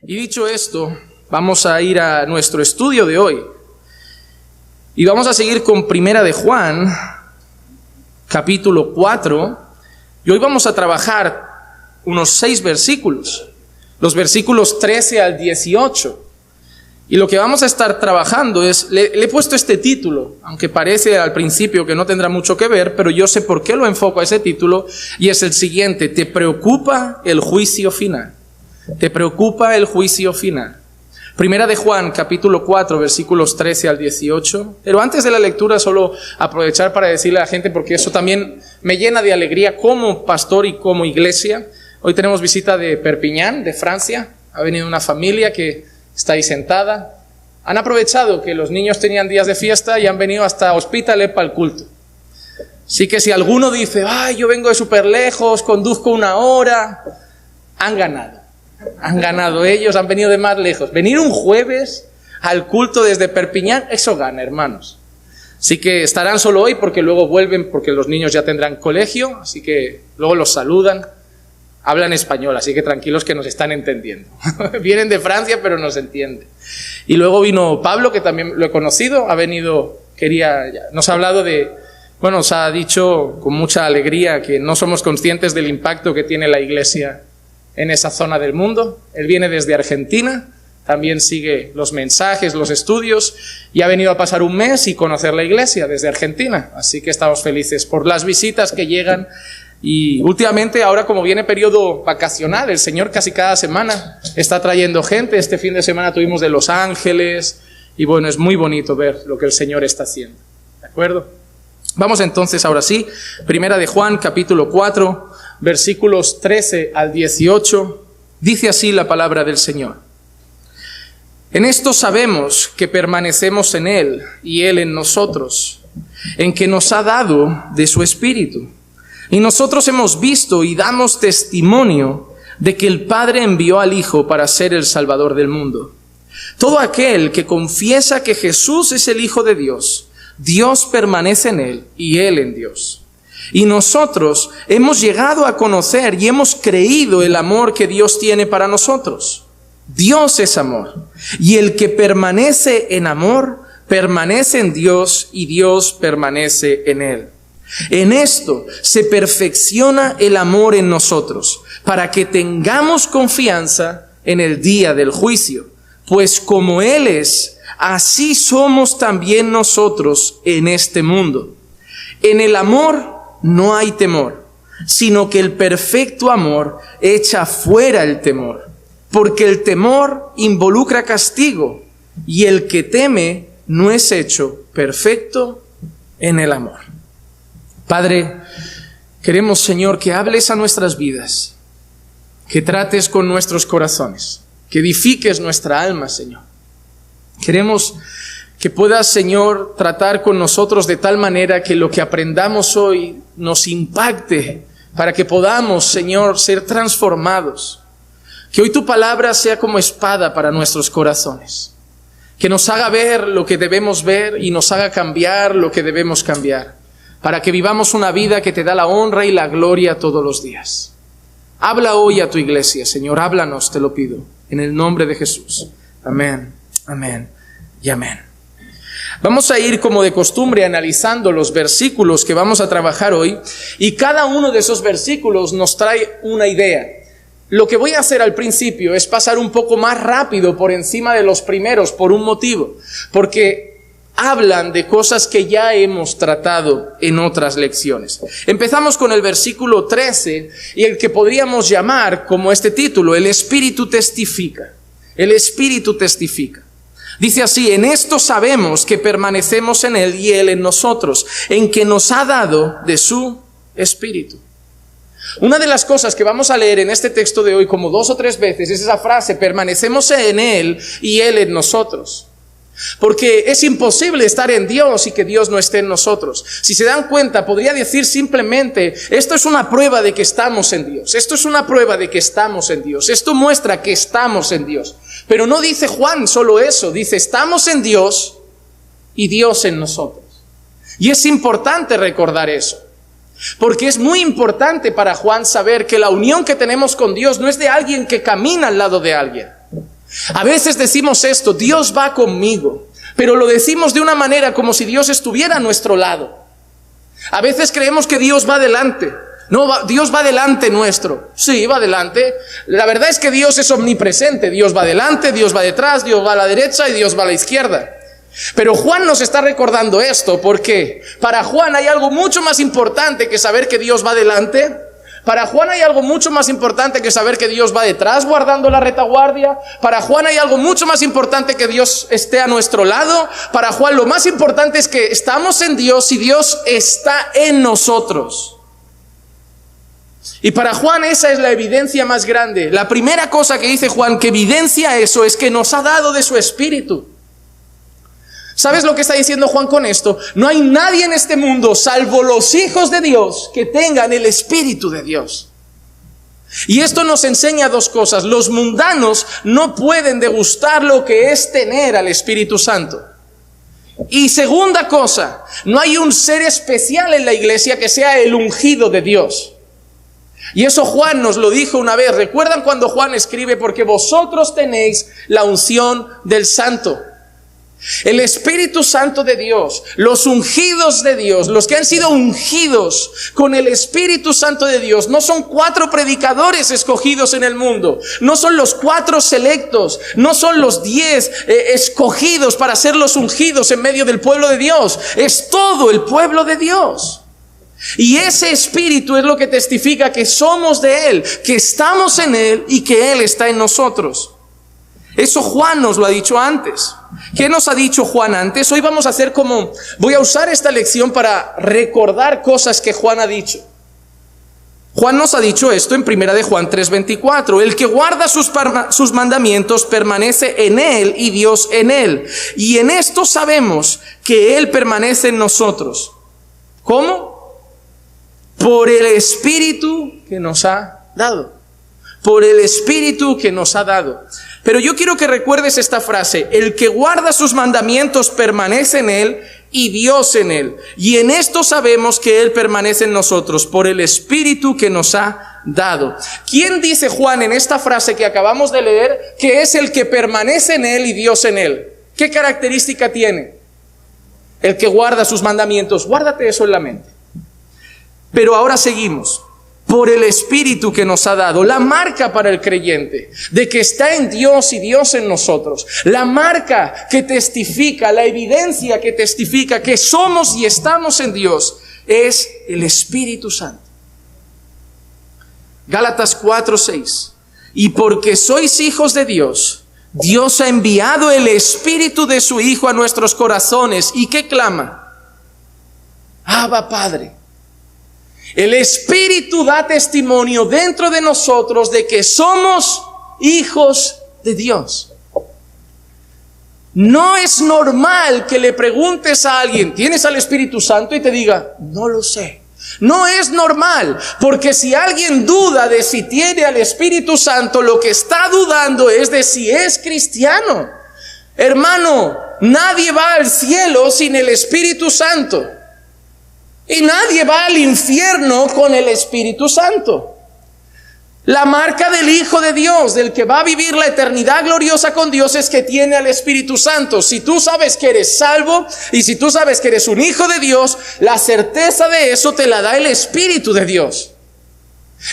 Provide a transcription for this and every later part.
Y dicho esto, vamos a ir a nuestro estudio de hoy. Y vamos a seguir con Primera de Juan, capítulo 4. Y hoy vamos a trabajar unos 6 versículos. Los versículos 13 al 18. Y lo que vamos a estar trabajando es, le he puesto este título, aunque parece al principio que no tendrá mucho que ver, pero yo sé por qué lo enfoco a ese título, y es el siguiente: ¿te preocupa el juicio final? ¿Te preocupa el juicio final? Primera de Juan, capítulo 4, versículos 13 al 18. Pero antes de la lectura, solo aprovechar para decirle a la gente, porque eso también me llena de alegría como pastor y como iglesia. Hoy tenemos visita de Perpiñán, de Francia. Ha venido una familia que está ahí sentada. Han aprovechado que los niños tenían días de fiesta y han venido hasta Hospitalet para el culto. Así que si alguno dice, ay, yo vengo de súper lejos, conduzco 1 hora, han ganado. Han ganado ellos, han venido de más lejos. Venir un jueves al culto desde Perpiñán, eso gana, hermanos. Así que estarán solo hoy porque luego vuelven, porque los niños ya tendrán colegio, así que luego los saludan. Hablan español, así que tranquilos que nos están entendiendo. Vienen de Francia, pero nos entienden. Y luego vino Pablo, que también lo he conocido, ha venido, nos ha hablado nos ha dicho con mucha alegría que no somos conscientes del impacto que tiene la iglesia en esa zona del mundo. Él viene desde Argentina, también sigue los mensajes, los estudios, y ha venido a pasar un mes y conocer la iglesia desde Argentina. Así que estamos felices por las visitas que llegan. Y últimamente, ahora como viene periodo vacacional, el Señor casi cada semana está trayendo gente. Este fin de semana tuvimos de Los Ángeles, y bueno, es muy bonito ver lo que el Señor está haciendo. ¿De acuerdo? Vamos entonces ahora sí, Primera de Juan, capítulo 4, versículos 13 al 18, dice así la palabra del Señor. En esto sabemos que permanecemos en Él y Él en nosotros, en que nos ha dado de su Espíritu. Y nosotros hemos visto y damos testimonio de que el Padre envió al Hijo para ser el Salvador del mundo. Todo aquel que confiesa que Jesús es el Hijo de Dios, Dios permanece en Él y Él en Dios. Y nosotros hemos llegado a conocer y hemos creído el amor que Dios tiene para nosotros. Dios es amor, y el que permanece en amor, permanece en Dios y Dios permanece en él. En esto se perfecciona el amor en nosotros, para que tengamos confianza en el día del juicio, pues como Él es, así somos también nosotros en este mundo. En el amor no hay temor, sino que el perfecto amor echa fuera el temor, porque el temor involucra castigo, y el que teme no es hecho perfecto en el amor. Padre, queremos, Señor, que hables a nuestras vidas, que trates con nuestros corazones, que edifiques nuestra alma, Señor. Queremos que puedas, Señor, tratar con nosotros de tal manera que lo que aprendamos hoy nos impacte, para que podamos, Señor, ser transformados. Que hoy tu palabra sea como espada para nuestros corazones. Que nos haga ver lo que debemos ver y nos haga cambiar lo que debemos cambiar. Para que vivamos una vida que te da la honra y la gloria todos los días. Habla hoy a tu iglesia, Señor, háblanos, te lo pido, en el nombre de Jesús. Amén, amén y amén. Vamos a ir como de costumbre analizando los versículos que vamos a trabajar hoy, y cada uno de esos versículos nos trae una idea. Lo que voy a hacer al principio es pasar un poco más rápido por encima de los primeros por un motivo, porque hablan de cosas que ya hemos tratado en otras lecciones. Empezamos con el versículo 13 y el que podríamos llamar como este título, el Espíritu testifica. El Espíritu testifica. Dice así: en esto sabemos que permanecemos en Él y Él en nosotros, en que nos ha dado de su Espíritu. Una de las cosas que vamos a leer en este texto de hoy como 2 o 3 veces es esa frase: permanecemos en Él y Él en nosotros. Porque es imposible estar en Dios y que Dios no esté en nosotros. Si se dan cuenta, podría decir simplemente: esto es una prueba de que estamos en Dios. Esto es una prueba de que estamos en Dios. Esto muestra que estamos en Dios. Pero no dice Juan solo eso, dice: estamos en Dios y Dios en nosotros. Y es importante recordar eso. Porque es muy importante para Juan saber que la unión que tenemos con Dios no es de alguien que camina al lado de alguien. A veces decimos esto, Dios va conmigo, pero lo decimos de una manera como si Dios estuviera a nuestro lado. A veces creemos que Dios va delante. No, Dios va delante nuestro. Sí, va delante. La verdad es que Dios es omnipresente. Dios va delante, Dios va detrás, Dios va a la derecha y Dios va a la izquierda. Pero Juan nos está recordando esto porque para Juan hay algo mucho más importante que saber que Dios va delante. Para Juan hay algo mucho más importante que saber que Dios va detrás guardando la retaguardia. Para Juan hay algo mucho más importante que Dios esté a nuestro lado. Para Juan lo más importante es que estamos en Dios y Dios está en nosotros. Y para Juan esa es la evidencia más grande. La primera cosa que dice Juan que evidencia eso es que nos ha dado de su Espíritu. ¿Sabes lo que está diciendo Juan con esto? No hay nadie en este mundo, salvo los hijos de Dios, que tengan el Espíritu de Dios. Y esto nos enseña dos cosas. Los mundanos no pueden degustar lo que es tener al Espíritu Santo. Y segunda cosa, no hay un ser especial en la iglesia que sea el ungido de Dios. Y eso Juan nos lo dijo una vez. ¿Recuerdan cuando Juan escribe? Porque vosotros tenéis la unción del Santo. El Espíritu Santo de Dios, los ungidos de Dios, los que han sido ungidos con el Espíritu Santo de Dios, no son 4 predicadores escogidos en el mundo, no son los 4 selectos, no son los 10 escogidos para ser los ungidos en medio del pueblo de Dios, es todo el pueblo de Dios. Y ese Espíritu es lo que testifica que somos de Él, que estamos en Él y que Él está en nosotros. Eso Juan nos lo ha dicho antes. ¿Qué nos ha dicho Juan antes? Hoy vamos a hacer voy a usar esta lección para recordar cosas que Juan ha dicho. Juan nos ha dicho esto en 1 de Juan 3:24. El que guarda sus mandamientos permanece en Él y Dios en Él. Y en esto sabemos que Él permanece en nosotros. ¿Cómo? Por el Espíritu que nos ha dado. Por el Espíritu que nos ha dado. Pero yo quiero que recuerdes esta frase: el que guarda sus mandamientos permanece en Él y Dios en Él. Y en esto sabemos que Él permanece en nosotros, por el Espíritu que nos ha dado. ¿Quién dice Juan en esta frase que acabamos de leer que es el que permanece en Él y Dios en Él? ¿Qué característica tiene? El que guarda sus mandamientos. Guárdate eso en la mente. Pero ahora seguimos. Por el Espíritu que nos ha dado, la marca para el creyente de que está en Dios y Dios en nosotros, la marca que testifica, la evidencia que testifica que somos y estamos en Dios, es el Espíritu Santo. Gálatas 4:6. Y porque sois hijos de Dios, Dios ha enviado el Espíritu de su Hijo a nuestros corazones. ¿Y qué clama? Abba, Padre. El Espíritu da testimonio dentro de nosotros de que somos hijos de Dios. No es normal que le preguntes a alguien, ¿tienes al Espíritu Santo? Y te diga, no lo sé. No es normal, porque si alguien duda de si tiene al Espíritu Santo, lo que está dudando es de si es cristiano. Hermano, nadie va al cielo sin el Espíritu Santo. Y nadie va al infierno con el Espíritu Santo. La marca del Hijo de Dios, del que va a vivir la eternidad gloriosa con Dios, es que tiene al Espíritu Santo. Si tú sabes que eres salvo y si tú sabes que eres un hijo de Dios, la certeza de eso te la da el Espíritu de Dios.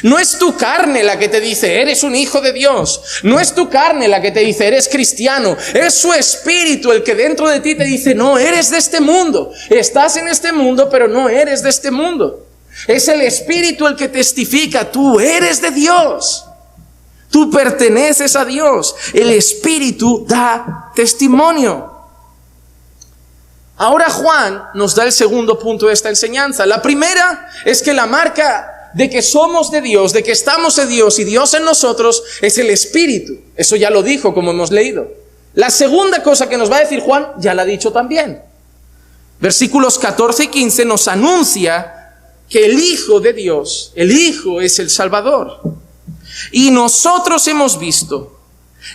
No es tu carne la que te dice, eres un hijo de Dios. No es tu carne la que te dice, eres cristiano. Es su Espíritu el que dentro de ti te dice, no, eres de este mundo. Estás en este mundo, pero no eres de este mundo. Es el Espíritu el que testifica, tú eres de Dios. Tú perteneces a Dios. El Espíritu da testimonio. Ahora Juan nos da el segundo punto de esta enseñanza. La primera es que la marca de que somos de Dios, de que estamos en Dios y Dios en nosotros, es el Espíritu. Eso ya lo dijo, como hemos leído. La segunda cosa que nos va a decir Juan, ya la ha dicho también. Versículos 14 y 15 nos anuncia que el Hijo de Dios, el Hijo es el Salvador. Y nosotros hemos visto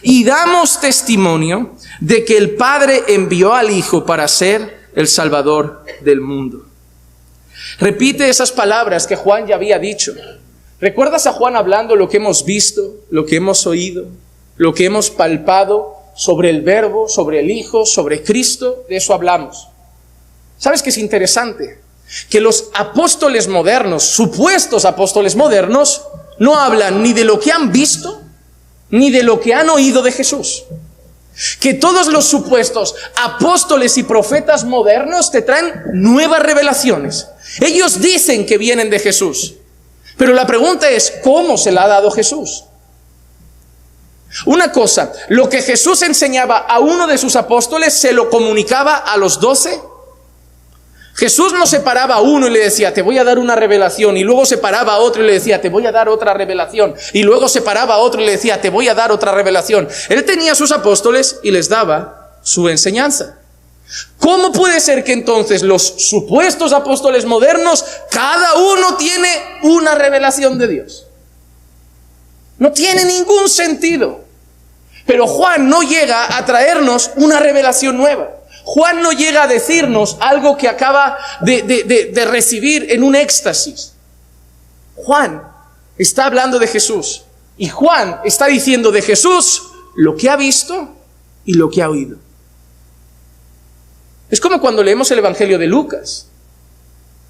y damos testimonio de que el Padre envió al Hijo para ser el Salvador del mundo. Repite esas palabras que Juan ya había dicho. ¿Recuerdas a Juan hablando lo que hemos visto, lo que hemos oído? lo que hemos palpado sobre el Verbo, sobre el Hijo, sobre Cristo, de eso hablamos. ¿Sabes qué es interesante? Que los apóstoles modernos, supuestos apóstoles modernos, no hablan ni de lo que han visto, ni de lo que han oído de Jesús. Que todos los supuestos apóstoles y profetas modernos te traen nuevas revelaciones. Ellos dicen que vienen de Jesús, pero la pregunta es, ¿cómo se la ha dado Jesús? Una cosa, lo que Jesús enseñaba a uno de sus apóstoles, se lo comunicaba a los 12. Jesús no separaba a uno y le decía, te voy a dar una revelación, y luego separaba a otro y le decía, te voy a dar otra revelación, y luego separaba a otro y le decía, te voy a dar otra revelación. Él tenía a sus apóstoles y les daba su enseñanza. ¿Cómo puede ser que entonces los supuestos apóstoles modernos, cada uno tiene una revelación de Dios? No tiene ningún sentido. Pero Juan no llega a traernos una revelación nueva. Juan no llega a decirnos algo que acaba de recibir en un éxtasis. Juan está hablando de Jesús. Y Juan está diciendo de Jesús lo que ha visto y lo que ha oído. Es como cuando leemos el Evangelio de Lucas.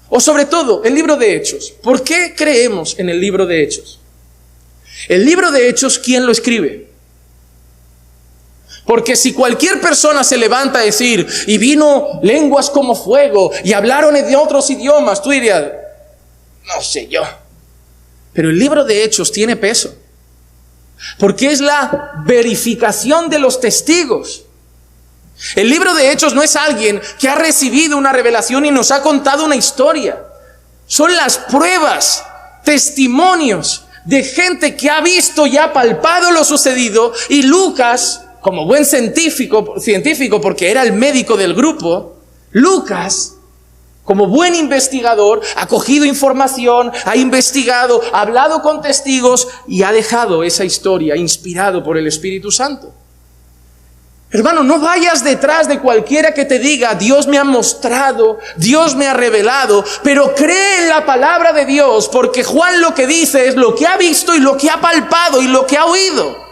O sobre todo, el libro de Hechos. ¿Por qué creemos en el libro de Hechos? El libro de Hechos, ¿quién lo escribe? Porque si cualquier persona se levanta a decir, y vino lenguas como fuego, y hablaron de otros idiomas, tú dirías, no sé yo. Pero el libro de Hechos tiene peso, porque es la verificación de los testigos. El libro de Hechos no es alguien que ha recibido una revelación y nos ha contado una historia. Son las pruebas, testimonios de gente que ha visto y ha palpado lo sucedido, y Lucas, como buen científico, porque era el médico del grupo, Lucas, como buen investigador, ha cogido información, ha investigado, ha hablado con testigos y ha dejado esa historia inspirado por el Espíritu Santo. Hermano, no vayas detrás de cualquiera que te diga, Dios me ha mostrado, Dios me ha revelado, pero cree en la palabra de Dios, porque Juan lo que dice es lo que ha visto y lo que ha palpado y lo que ha oído.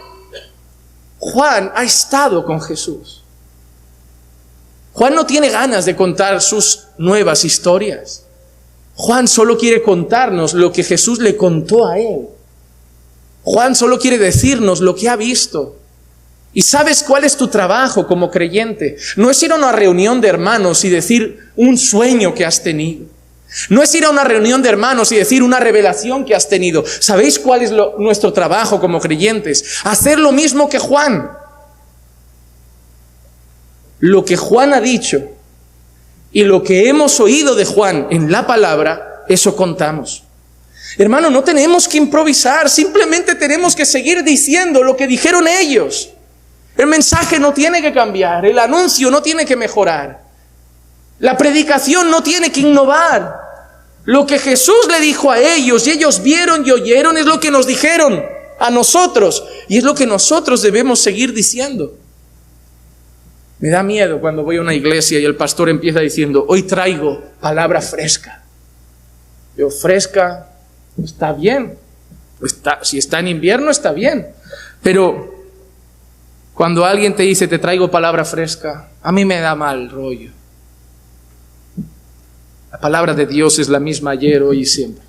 Juan ha estado con Jesús. Juan no tiene ganas de contar sus nuevas historias. Juan solo quiere contarnos lo que Jesús le contó a él. Juan solo quiere decirnos lo que ha visto. ¿Y sabes cuál es tu trabajo como creyente? No es ir a una reunión de hermanos y decir un sueño que has tenido. No es ir a una reunión de hermanos y decir una revelación que has tenido. ¿Sabéis cuál es nuestro trabajo como creyentes? Hacer lo mismo que Juan. Lo que Juan ha dicho y lo que hemos oído de Juan en la palabra, eso contamos. Hermano, no tenemos que improvisar, simplemente tenemos que seguir diciendo lo que dijeron ellos. El mensaje no tiene que cambiar, el anuncio no tiene que mejorar. La predicación no tiene que innovar. Lo que Jesús le dijo a ellos y ellos vieron y oyeron es lo que nos dijeron a nosotros. Y es lo que nosotros debemos seguir diciendo. Me da miedo cuando voy a una iglesia y el pastor empieza diciendo, hoy traigo palabra fresca. Yo, fresca, está bien. Si está en invierno, está bien. Pero cuando alguien te dice, te traigo palabra fresca, a mí me da mal rollo. La palabra de Dios es la misma ayer, hoy y siempre.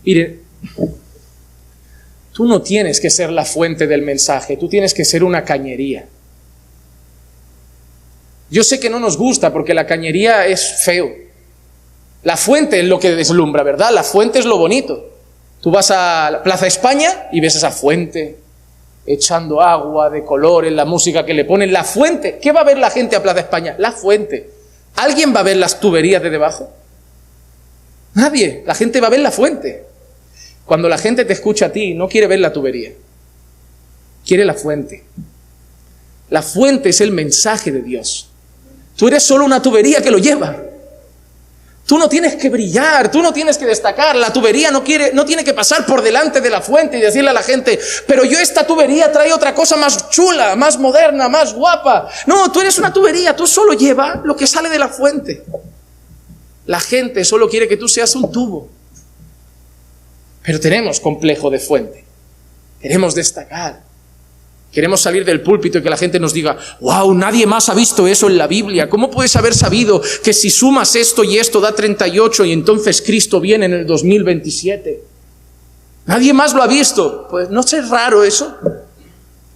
Mire, tú no tienes que ser la fuente del mensaje, tú tienes que ser una cañería. Yo sé que no nos gusta porque la cañería es feo. La fuente es lo que deslumbra, ¿verdad? La fuente es lo bonito. Tú vas a la Plaza España y ves esa fuente echando agua de colores, la música que le ponen. La fuente, ¿qué va a ver la gente a Plaza España? La fuente. ¿Alguien va a ver las tuberías de debajo? Nadie. La gente va a ver la fuente. Cuando la gente te escucha a ti, no quiere ver la tubería. Quiere la fuente. La fuente es el mensaje de Dios. Tú eres solo una tubería que lo lleva. Tú no tienes que brillar, tú no tienes que destacar. La tubería no tiene que pasar por delante de la fuente y decirle a la gente, pero yo esta tubería trae otra cosa más chula, más moderna, más guapa. No, tú eres una tubería, tú solo lleva lo que sale de la fuente. La gente solo quiere que tú seas un tubo. Pero tenemos complejo de fuente. Queremos destacar. Queremos salir del púlpito y que la gente nos diga, wow, nadie más ha visto eso en la Biblia. ¿Cómo puedes haber sabido que si sumas esto y esto da 38 y entonces Cristo viene en el 2027? Nadie más lo ha visto. Pues ¿no es raro eso?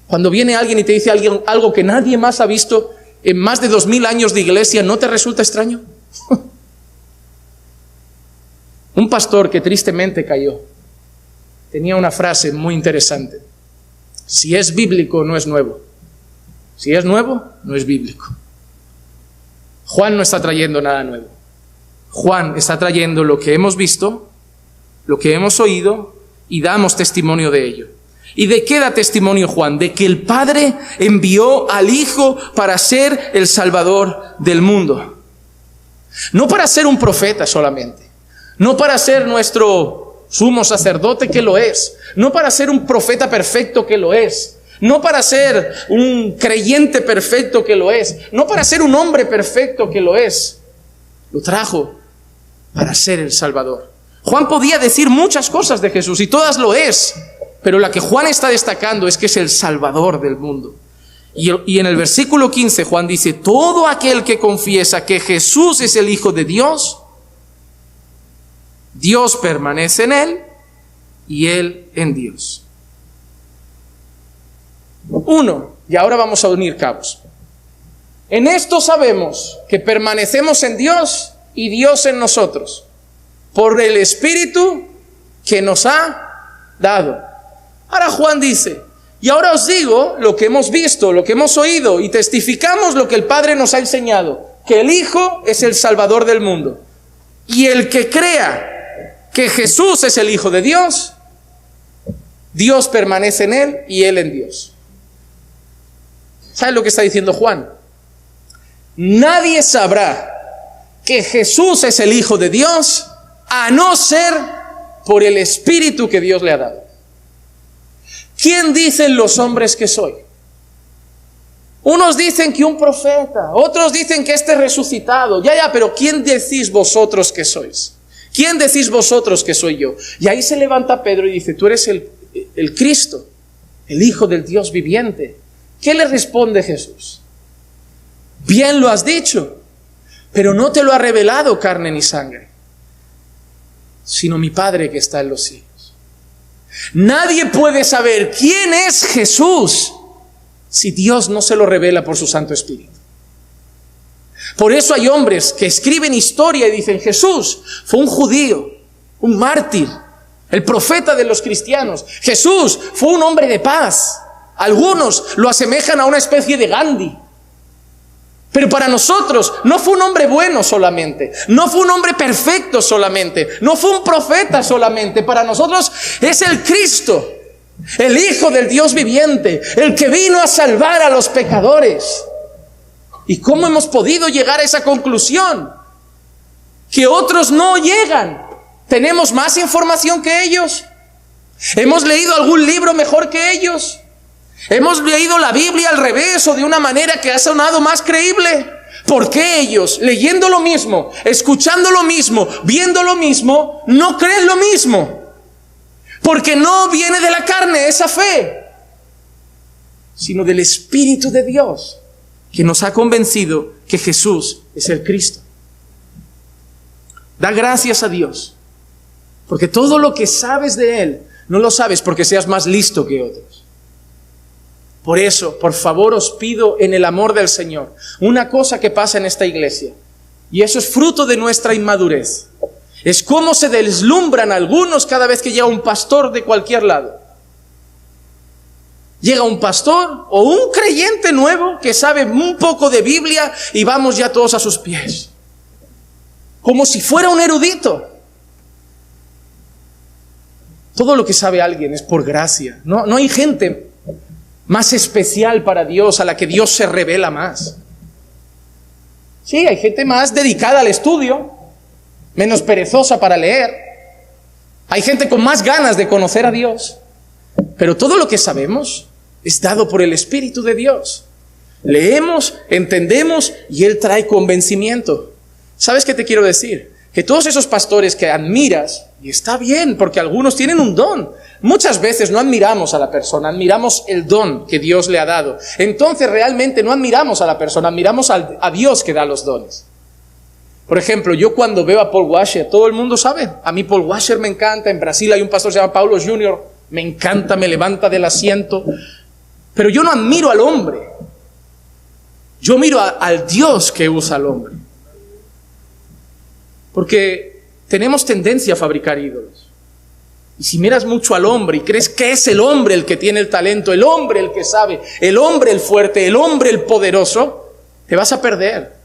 Cuando viene alguien y te dice algo que nadie más ha visto en más de 2000 años de iglesia, ¿no te resulta extraño? Un pastor que tristemente cayó tenía una frase muy interesante. Si es bíblico, no es nuevo. Si es nuevo, no es bíblico. Juan no está trayendo nada nuevo. Juan está trayendo lo que hemos visto, lo que hemos oído y damos testimonio de ello. ¿Y de qué da testimonio Juan? De que el Padre envió al Hijo para ser el Salvador del mundo. No para ser un profeta solamente. No para ser nuestro sumo sacerdote, que lo es. No para ser un profeta perfecto, que lo es. No para ser un creyente perfecto, que lo es. No para ser un hombre perfecto, que lo es. Lo trajo para ser el Salvador. Juan podía decir muchas cosas de Jesús y todas lo es, pero la que Juan está destacando es que es el Salvador del mundo. Y en el versículo 15 Juan dice, todo aquel que confiesa que Jesús es el Hijo de Dios, Dios permanece en él y él en Dios. 1, y ahora vamos a unir cabos. En esto sabemos que permanecemos en Dios y Dios en nosotros, por el Espíritu que nos ha dado. Ahora Juan dice, y ahora os digo lo que hemos visto, lo que hemos oído, y testificamos lo que el Padre nos ha enseñado, que el Hijo es el Salvador del mundo. Y el que crea que Jesús es el Hijo de Dios, Dios permanece en él y él en Dios. ¿Sabes lo que está diciendo Juan? Nadie sabrá que Jesús es el Hijo de Dios a no ser por el Espíritu que Dios le ha dado. ¿Quién dicen los hombres que soy? Unos dicen que un profeta, otros dicen que este resucitado. Ya, pero ¿quién decís vosotros que sois? ¿Quién decís vosotros que soy yo? Y ahí se levanta Pedro y dice, tú eres el Cristo, el Hijo del Dios viviente. ¿Qué le responde Jesús? Bien lo has dicho, pero no te lo ha revelado carne ni sangre, sino mi Padre que está en los cielos. Nadie puede saber quién es Jesús si Dios no se lo revela por su Santo Espíritu. Por eso hay hombres que escriben historia y dicen, Jesús fue un judío, un mártir, el profeta de los cristianos. Jesús fue un hombre de paz. Algunos lo asemejan a una especie de Gandhi. Pero para nosotros no fue un hombre bueno solamente, no fue un hombre perfecto solamente, no fue un profeta solamente. Para nosotros es el Cristo, el Hijo del Dios viviente, el que vino a salvar a los pecadores. ¿Y cómo hemos podido llegar a esa conclusión? Que otros no llegan. ¿Tenemos más información que ellos? ¿Hemos leído algún libro mejor que ellos? ¿Hemos leído la Biblia al revés o de una manera que ha sonado más creíble? ¿Por qué ellos, leyendo lo mismo, escuchando lo mismo, viendo lo mismo, no creen lo mismo? Porque no viene de la carne esa fe, sino del Espíritu de Dios, que nos ha convencido que Jesús es el Cristo. Da gracias a Dios, porque todo lo que sabes de Él, no lo sabes porque seas más listo que otros. Por eso, por favor, os pido en el amor del Señor, una cosa que pasa en esta iglesia, y eso es fruto de nuestra inmadurez, es cómo se deslumbran algunos cada vez que llega un pastor de cualquier lado. Llega un pastor o un creyente nuevo que sabe un poco de Biblia y vamos ya todos a sus pies, como si fuera un erudito. Todo lo que sabe alguien es por gracia. No hay gente más especial para Dios, a la que Dios se revela más. Sí, hay gente más dedicada al estudio, menos perezosa para leer. Hay gente con más ganas de conocer a Dios. Pero todo lo que sabemos es dado por el Espíritu de Dios. Leemos, entendemos y Él trae convencimiento. ¿Sabes qué te quiero decir? Que todos esos pastores que admiras, y está bien, porque algunos tienen un don, muchas veces no admiramos a la persona, admiramos el don que Dios le ha dado. Entonces realmente no admiramos a la persona, admiramos a Dios que da los dones. Por ejemplo, yo cuando veo a Paul Washer, todo el mundo sabe, a mí Paul Washer me encanta, en Brasil hay un pastor que se llama Paulo Jr., me encanta, me levanta del asiento, pero yo no admiro al hombre, yo miro al Dios que usa al hombre. Porque tenemos tendencia a fabricar ídolos. Y si miras mucho al hombre y crees que es el hombre el que tiene el talento, el hombre el que sabe, el hombre el fuerte, el hombre el poderoso, te vas a perder.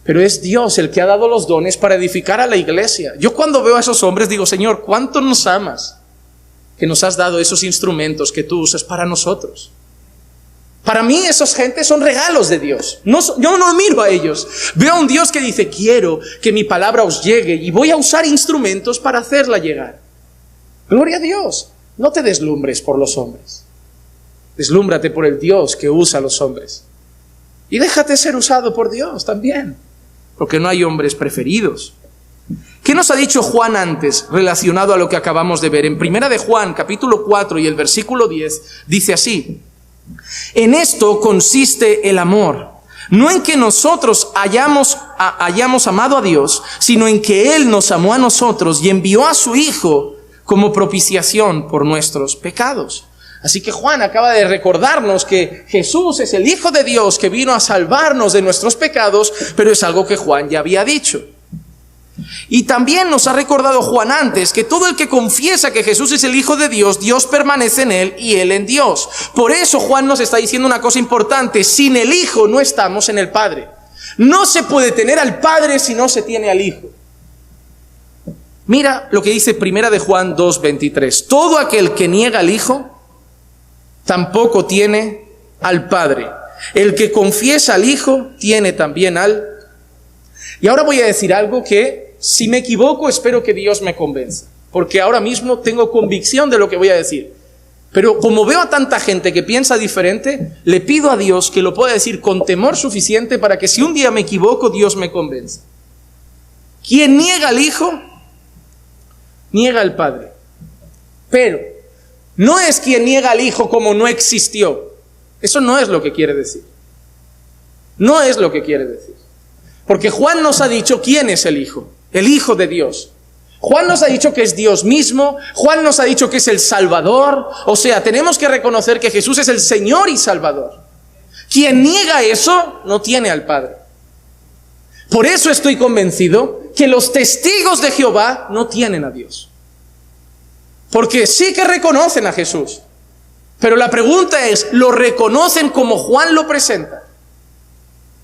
Pero es Dios el que ha dado los dones para edificar a la iglesia. Yo cuando veo a esos hombres digo, Señor, ¿cuánto nos amas? Que nos has dado esos instrumentos que tú usas para nosotros. Para mí esas gentes son regalos de Dios. Yo no miro a ellos. Veo a un Dios que dice, quiero que mi palabra os llegue y voy a usar instrumentos para hacerla llegar. Gloria a Dios. No te deslumbres por los hombres. Deslúmbrate por el Dios que usa a los hombres. Y déjate ser usado por Dios también. Porque no hay hombres preferidos. ¿Qué nos ha dicho Juan antes relacionado a lo que acabamos de ver? En 1 de Juan, capítulo 4 y el versículo 10, dice así: en esto consiste el amor, no en que nosotros hayamos amado a Dios, sino en que Él nos amó a nosotros y envió a su Hijo como propiciación por nuestros pecados. Así que Juan acaba de recordarnos que Jesús es el Hijo de Dios que vino a salvarnos de nuestros pecados, pero es algo que Juan ya había dicho. Y también nos ha recordado Juan antes que todo el que confiesa que Jesús es el Hijo de Dios, Dios permanece en él y él en Dios. Por eso Juan nos está diciendo una cosa importante: sin el Hijo no estamos en el Padre. No se puede tener al Padre si no se tiene al Hijo. Mira lo que dice 1 de Juan 2:23. Todo aquel que niega al Hijo tampoco tiene al Padre. El que confiesa al Hijo tiene también al... Y ahora voy a decir algo que, si me equivoco, espero que Dios me convenza. Porque ahora mismo tengo convicción de lo que voy a decir. Pero como veo a tanta gente que piensa diferente, le pido a Dios que lo pueda decir con temor suficiente para que si un día me equivoco, Dios me convenza. Quien niega al Hijo, niega al Padre. Pero no es quien niega al Hijo como no existió. Eso no es lo que quiere decir. No es lo que quiere decir. Porque Juan nos ha dicho quién es el Hijo de Dios. Juan nos ha dicho que es Dios mismo, Juan nos ha dicho que es el Salvador. O sea, tenemos que reconocer que Jesús es el Señor y Salvador. Quien niega eso, no tiene al Padre. Por eso estoy convencido que los testigos de Jehová no tienen a Dios. Porque sí que reconocen a Jesús. Pero la pregunta es, ¿lo reconocen como Juan lo presenta?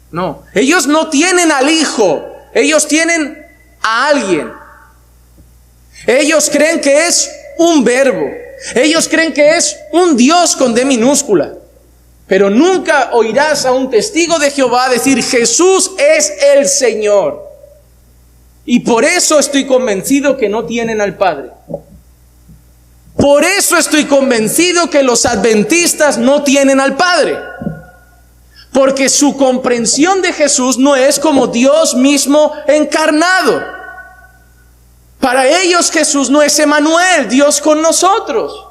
No, ellos no tienen al Hijo, ellos tienen a alguien. Ellos creen que es un verbo, ellos creen que es un Dios con D minúscula. Pero nunca oirás a un testigo de Jehová decir, Jesús es el Señor. Y por eso estoy convencido que no tienen al Padre. Por eso estoy convencido que los adventistas no tienen al Padre. Porque su comprensión de Jesús no es como Dios mismo encarnado. Para ellos Jesús no es Emmanuel, Dios con nosotros.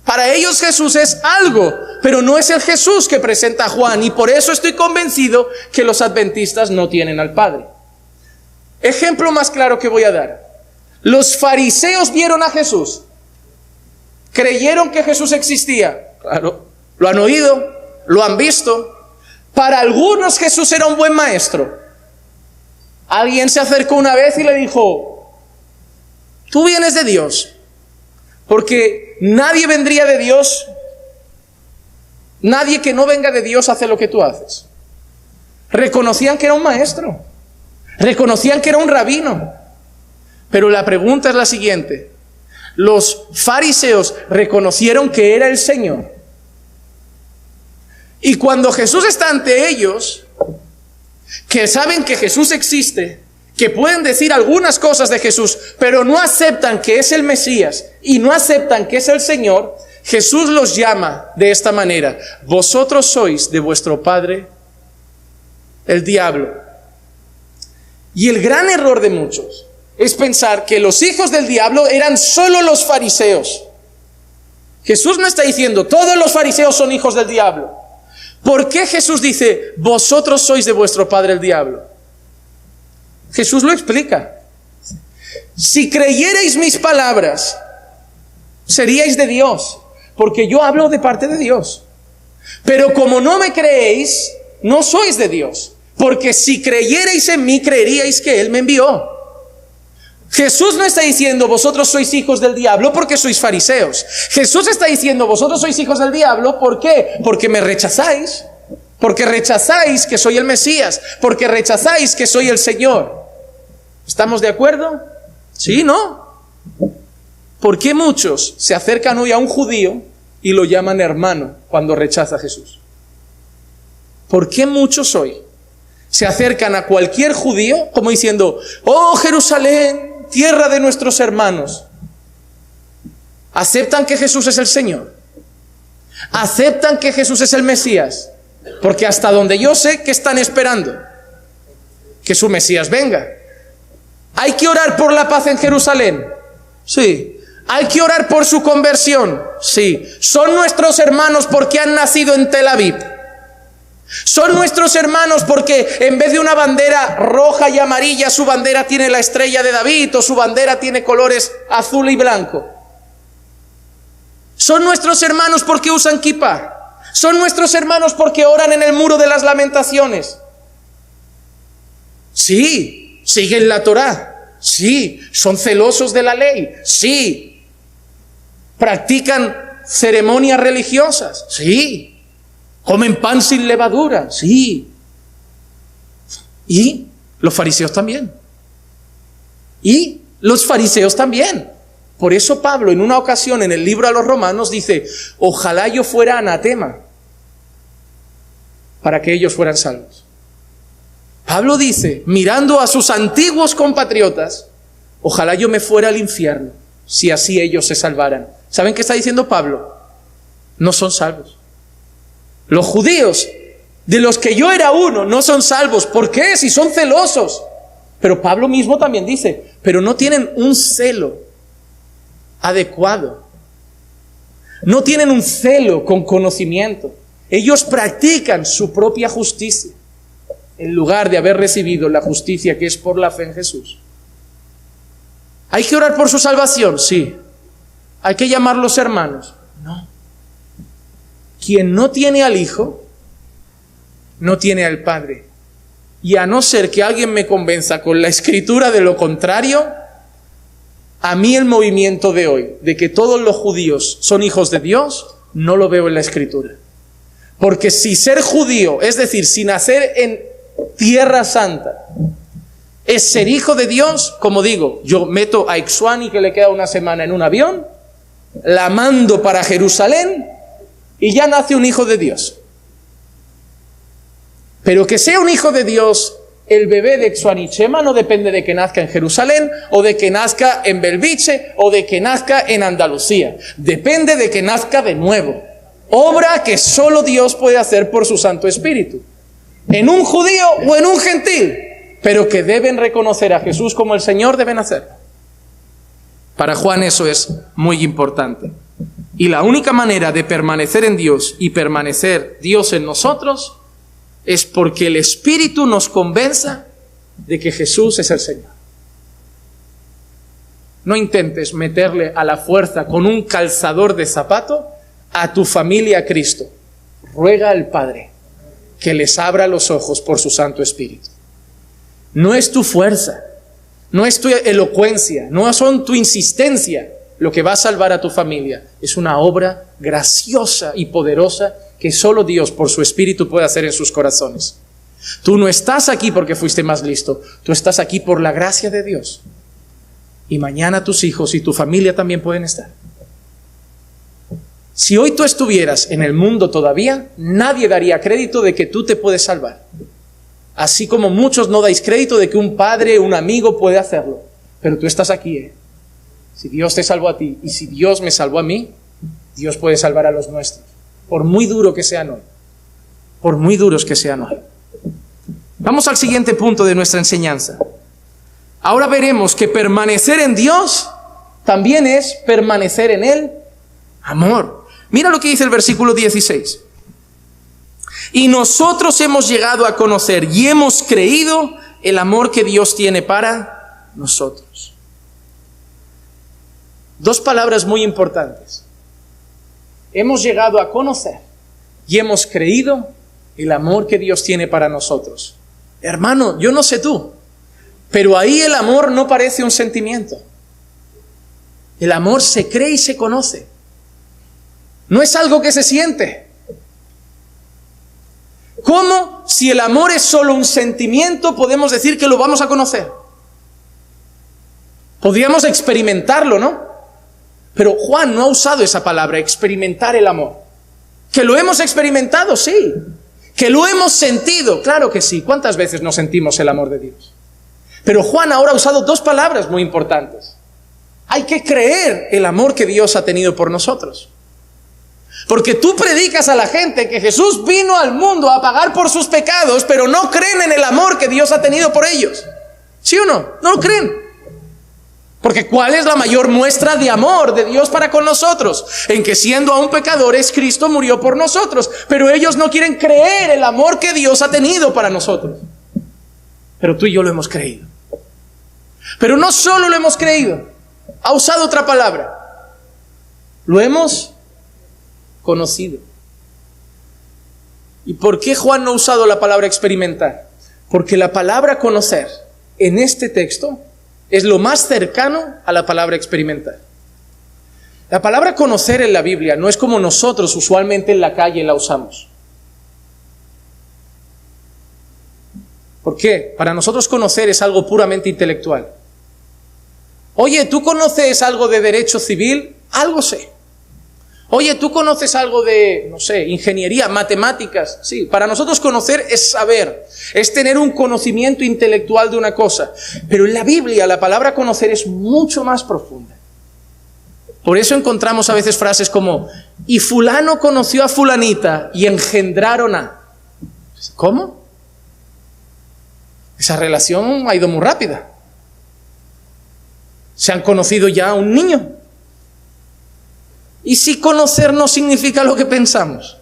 Para ellos Jesús es algo, pero no es el Jesús que presenta Juan. Y por eso estoy convencido que los adventistas no tienen al Padre. Ejemplo más claro que voy a dar. Los fariseos vieron a Jesús. Creyeron que Jesús existía. Claro, lo han oído, lo han visto. Para algunos Jesús era un buen maestro. Alguien se acercó una vez y le dijo, tú vienes de Dios, porque nadie vendría de Dios, nadie que no venga de Dios hace lo que tú haces. Reconocían que era un maestro, reconocían que era un rabino. Pero la pregunta es la siguiente: los fariseos reconocieron que era el Señor. Y cuando Jesús está ante ellos, que saben que Jesús existe, que pueden decir algunas cosas de Jesús, pero no aceptan que es el Mesías y no aceptan que es el Señor, Jesús los llama de esta manera: vosotros sois de vuestro padre el diablo. Y el gran error de muchos es pensar que los hijos del diablo eran solo los fariseos. Jesús no está diciendo, todos los fariseos son hijos del diablo. ¿Por qué Jesús dice, vosotros sois de vuestro padre el diablo? Jesús lo explica. Si creyerais mis palabras, seríais de Dios, porque yo hablo de parte de Dios. Pero como no me creéis, no sois de Dios, porque si creyerais en mí, creeríais que Él me envió. Jesús no está diciendo, vosotros sois hijos del diablo porque sois fariseos. Jesús está diciendo, vosotros sois hijos del diablo, ¿por qué? Porque me rechazáis, porque rechazáis que soy el Mesías, porque rechazáis que soy el Señor. ¿Estamos de acuerdo? ¿Sí, no? ¿Por qué muchos se acercan hoy a un judío y lo llaman hermano cuando rechaza a Jesús? ¿Por qué muchos hoy se acercan a cualquier judío como diciendo, oh Jerusalén, tierra de nuestros hermanos? ¿Aceptan que Jesús es el Señor? ¿Aceptan que Jesús es el Mesías? Porque hasta donde yo sé, ¿qué están esperando? Que su Mesías venga. ¿Hay que orar por la paz en Jerusalén? Sí. ¿Hay que orar por su conversión? Sí. ¿Son nuestros hermanos porque han nacido en Tel Aviv? ¿Son nuestros hermanos porque en vez de una bandera roja y amarilla, su bandera tiene la estrella de David o su bandera tiene colores azul y blanco? ¿Son nuestros hermanos porque usan kipá? ¿Son nuestros hermanos porque oran en el muro de las lamentaciones? Sí. ¿Siguen la Torá? Sí. ¿Son celosos de la ley? Sí. ¿Practican ceremonias religiosas? Sí. ¿Comen pan sin levadura? Sí. Y los fariseos también. Y los fariseos también. Por eso Pablo en una ocasión en el libro a los Romanos dice, ojalá yo fuera anatema para que ellos fueran salvos. Pablo dice, mirando a sus antiguos compatriotas, ojalá yo me fuera al infierno, si así ellos se salvaran. ¿Saben qué está diciendo Pablo? No son salvos. Los judíos, de los que yo era uno, no son salvos. ¿Por qué? Si son celosos. Pero Pablo mismo también dice, pero no tienen un celo adecuado. No tienen un celo con conocimiento. Ellos practican su propia justicia, en lugar de haber recibido la justicia que es por la fe en Jesús. ¿Hay que orar por su salvación? Sí. ¿Hay que llamarlos hermanos? No. Quien no tiene al Hijo, no tiene al Padre. Y a no ser que alguien me convenza con la Escritura de lo contrario, a mí el movimiento de hoy, de que todos los judíos son hijos de Dios, no lo veo en la Escritura. Porque si ser judío, es decir, si nacer en Tierra Santa, es ser hijo de Dios, como digo, yo meto a Ixuani que le queda una semana en un avión, la mando para Jerusalén y ya nace un hijo de Dios. Pero que sea un hijo de Dios, el bebé de Ixuani Chema no depende de que nazca en Jerusalén o de que nazca en Belviche o de que nazca en Andalucía. Depende de que nazca de nuevo. Obra que solo Dios puede hacer por su Santo Espíritu. En un judío o en un gentil, pero que deben reconocer a Jesús como el Señor, deben hacerlo. Para Juan eso es muy importante. Y la única manera de permanecer en Dios y permanecer Dios en nosotros es porque el Espíritu nos convenza de que Jesús es el Señor. No intentes meterle a la fuerza con un calzador de zapato a tu familia a Cristo. Ruega al Padre que les abra los ojos por su Santo Espíritu. No es tu fuerza, no es tu elocuencia, no son tu insistencia lo que va a salvar a tu familia. Es una obra graciosa y poderosa que solo Dios por su Espíritu puede hacer en sus corazones. Tú no estás aquí porque fuiste más listo, tú estás aquí por la gracia de Dios. Y mañana tus hijos y tu familia también pueden estar. Si hoy tú estuvieras en el mundo todavía, nadie daría crédito de que tú te puedes salvar. Así como muchos no dais crédito de que un padre, un amigo puede hacerlo. Pero tú estás aquí, Si Dios te salvó a ti y si Dios me salvó a mí, Dios puede salvar a los nuestros. Por muy duro que sean hoy. Por muy duros que sean hoy. Vamos al siguiente punto de nuestra enseñanza. Ahora veremos que permanecer en Dios también es permanecer en Él Amor. Mira lo que dice el versículo 16. Y nosotros hemos llegado a conocer y hemos creído el amor que Dios tiene para nosotros. Dos palabras muy importantes. Hemos llegado a conocer y hemos creído el amor que Dios tiene para nosotros. Hermano, yo no sé tú, pero ahí el amor no parece un sentimiento. El amor se cree y se conoce. No es algo que se siente. ¿Cómo, si el amor es solo un sentimiento, podemos decir que lo vamos a conocer? Podríamos experimentarlo, ¿no? Pero Juan no ha usado esa palabra, experimentar el amor. ¿Que lo hemos experimentado? Sí. ¿Que lo hemos sentido? Claro que sí. ¿Cuántas veces no sentimos el amor de Dios? Pero Juan ahora ha usado dos palabras muy importantes. Hay que creer el amor que Dios ha tenido por nosotros. Porque tú predicas a la gente que Jesús vino al mundo a pagar por sus pecados, pero no creen en el amor que Dios ha tenido por ellos. ¿Sí o no? No lo creen. Porque ¿cuál es la mayor muestra de amor de Dios para con nosotros? En que siendo aún pecadores, Cristo murió por nosotros. Pero ellos no quieren creer el amor que Dios ha tenido para nosotros. Pero tú y yo lo hemos creído. Pero no solo lo hemos creído. Ha usado otra palabra. Lo hemos conocido. ¿Y por qué Juan no ha usado la palabra experimentar? Porque la palabra conocer en este texto es lo más cercano a la palabra experimentar. La palabra conocer en la Biblia no es como nosotros usualmente en la calle la usamos. ¿Por qué? Para nosotros conocer es algo puramente intelectual. Oye, ¿tú conoces algo de derecho civil? Algo sé. Oye, ¿tú conoces algo de, no sé, ingeniería, matemáticas? Sí, para nosotros conocer es saber, es tener un conocimiento intelectual de una cosa. Pero en la Biblia la palabra conocer es mucho más profunda. Por eso encontramos a veces frases como, y fulano conoció a fulanita y engendraron a... ¿Cómo? Esa relación ha ido muy rápida. Se han conocido ya a un niño. ¿Y si conocer no significa lo que pensamos?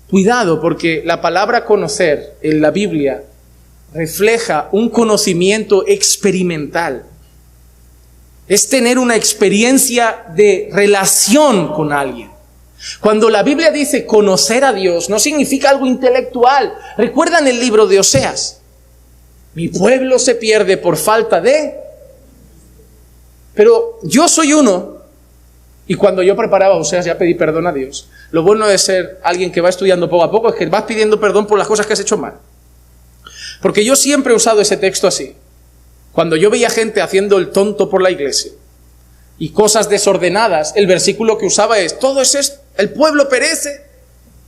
Cuidado, porque la palabra conocer en la Biblia refleja un conocimiento experimental. Es tener una experiencia de relación con alguien. Cuando la Biblia dice conocer a Dios, no significa algo intelectual. ¿Recuerdan el libro de Oseas? Mi pueblo se pierde por falta de... Pero yo soy uno, y cuando yo preparaba Oseas ya pedí perdón a Dios. Lo bueno de ser alguien que va estudiando poco a poco es que vas pidiendo perdón por las cosas que has hecho mal. Porque yo siempre he usado ese texto así. Cuando yo veía gente haciendo el tonto por la iglesia y cosas desordenadas, el versículo que usaba es, todo es esto, el pueblo perece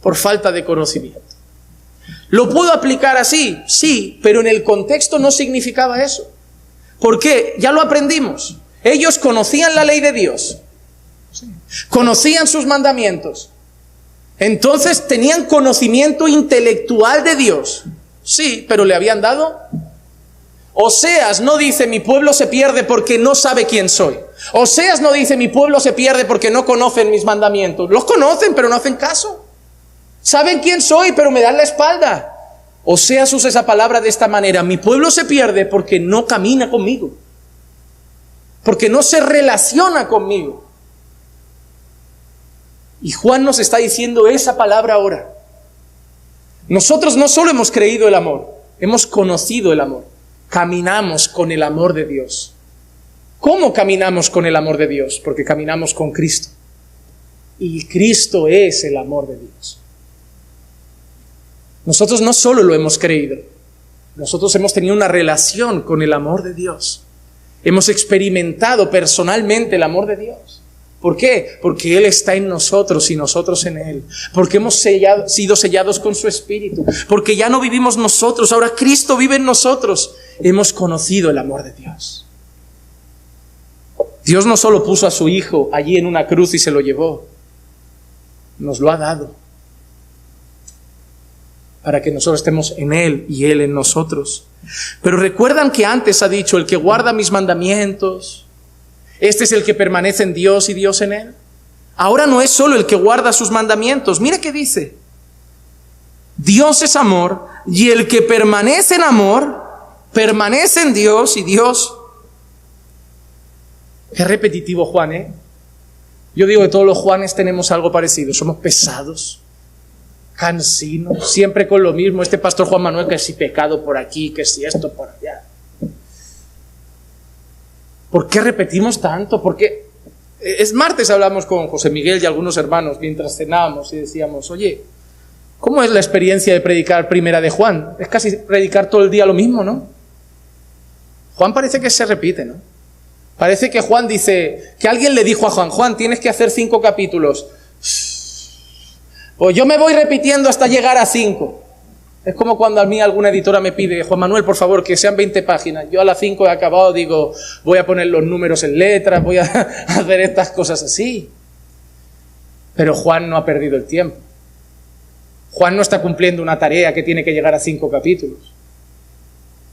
por falta de conocimiento. ¿Lo puedo aplicar así? Sí, pero en el contexto no significaba eso. ¿Por qué? Ya lo aprendimos. Ellos conocían la ley de Dios, conocían sus mandamientos, entonces tenían conocimiento intelectual de Dios. Sí, pero le habían dado. Oseas no dice mi pueblo se pierde porque no sabe quién soy. Oseas no dice mi pueblo se pierde porque no conocen mis mandamientos. Los conocen, pero no hacen caso. Saben quién soy, pero me dan la espalda. Oseas usa esa palabra de esta manera: mi pueblo se pierde porque no camina conmigo, porque no se relaciona conmigo. Y Juan nos está diciendo esa palabra ahora. Nosotros no solo hemos creído el amor, hemos conocido el amor. Caminamos con el amor de Dios. ¿Cómo caminamos con el amor de Dios? Porque caminamos con Cristo. Y Cristo es el amor de Dios. Nosotros no solo lo hemos creído, nosotros hemos tenido una relación con el amor de Dios. Hemos experimentado personalmente el amor de Dios. ¿Por qué? Porque Él está en nosotros y nosotros en Él. Porque hemos sido sellados con su Espíritu. Porque ya no vivimos nosotros, ahora Cristo vive en nosotros. Hemos conocido el amor de Dios. Dios no solo puso a su Hijo allí en una cruz y se lo llevó, nos lo ha dado para que nosotros estemos en Él y Él en nosotros. Pero recuerdan que antes ha dicho, el que guarda mis mandamientos, Este es el que permanece en Dios y Dios en él. Ahora no es solo el que guarda sus mandamientos. Mira qué dice. Dios es amor, y el que permanece en amor, permanece en Dios y Dios. Qué repetitivo Juan, ¿eh? Yo digo que todos los Juanes tenemos algo parecido. Somos pesados, cansinos, siempre con lo mismo. Este pastor Juan Manuel, que si pecado por aquí, que si esto por allá. ¿Por qué repetimos tanto? ¿Por qué? Es martes hablamos con José Miguel y algunos hermanos mientras cenábamos y decíamos, oye, ¿cómo es la experiencia de predicar primera de Juan? Es casi predicar todo el día lo mismo, ¿no? Juan parece que se repite, ¿no? Parece que Juan dice, que alguien le dijo a Juan, Juan, tienes que hacer 5 capítulos. Pues yo me voy repitiendo hasta llegar a 5. Es como cuando a mí alguna editora me pide, Juan Manuel, por favor, que sean 20 páginas. Yo a las 5 he acabado, digo, voy a poner los números en letras, voy a hacer estas cosas así. Pero Juan no ha perdido el tiempo. Juan no está cumpliendo una tarea que tiene que llegar a 5 capítulos.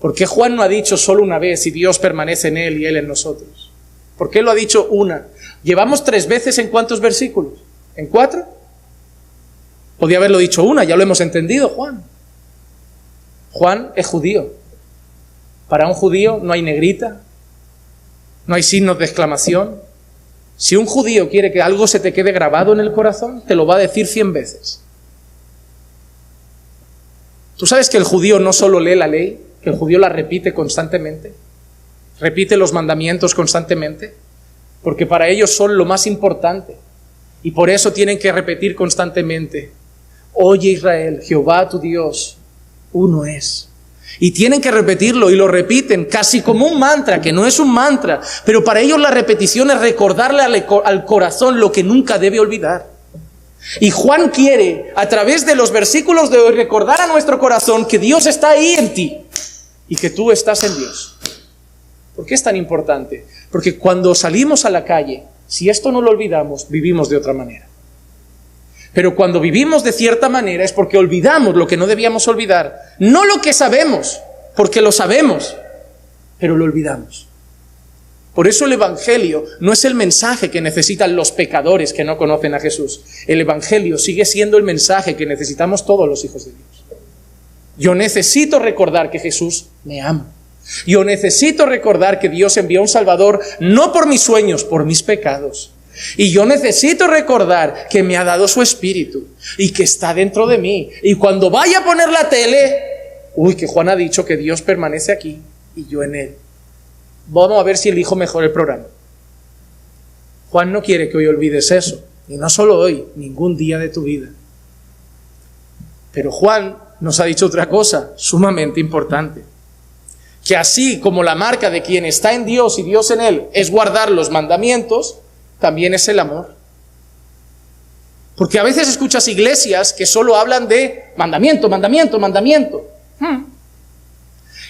¿Por qué Juan no ha dicho solo una vez y Dios permanece en él y él en nosotros? ¿Por qué lo ha dicho una? ¿Llevamos 3 veces en cuántos versículos? ¿En 4? Podía haberlo dicho una, ya lo hemos entendido, Juan. Juan es judío. Para un judío no hay negrita, no hay signos de exclamación. Si un judío quiere que algo se te quede grabado en el corazón, te lo va a decir 100 veces. ¿Tú sabes que el judío no solo lee la ley, que el judío la repite constantemente? Repite los mandamientos constantemente, porque para ellos son lo más importante. Y por eso tienen que repetir constantemente, oye Israel, Jehová tu Dios, uno es. Y tienen que repetirlo y lo repiten casi como un mantra, que no es un mantra, pero para ellos la repetición es recordarle al corazón lo que nunca debe olvidar. Y Juan quiere, a través de los versículos de hoy, recordar a nuestro corazón que Dios está ahí en ti y que tú estás en Dios. ¿Por qué es tan importante? Porque cuando salimos a la calle, si esto no lo olvidamos, vivimos de otra manera. Pero cuando vivimos de cierta manera es porque olvidamos lo que no debíamos olvidar. No lo que sabemos, porque lo sabemos, pero lo olvidamos. Por eso el Evangelio no es el mensaje que necesitan los pecadores que no conocen a Jesús. El Evangelio sigue siendo el mensaje que necesitamos todos los hijos de Dios. Yo necesito recordar que Jesús me ama. Yo necesito recordar que Dios envió a un Salvador no por mis sueños, por mis pecados. Y yo necesito recordar que me ha dado su Espíritu y que está dentro de mí. Y cuando vaya a poner la tele, que Juan ha dicho que Dios permanece aquí y yo en él. Vamos a ver si elijo mejor el programa. Juan no quiere que hoy olvides eso. Y no solo hoy, ningún día de tu vida. Pero Juan nos ha dicho otra cosa sumamente importante. Que así como la marca de quien está en Dios y Dios en él es guardar los mandamientos, también es el amor. Porque a veces escuchas iglesias que solo hablan de mandamiento, mandamiento, mandamiento.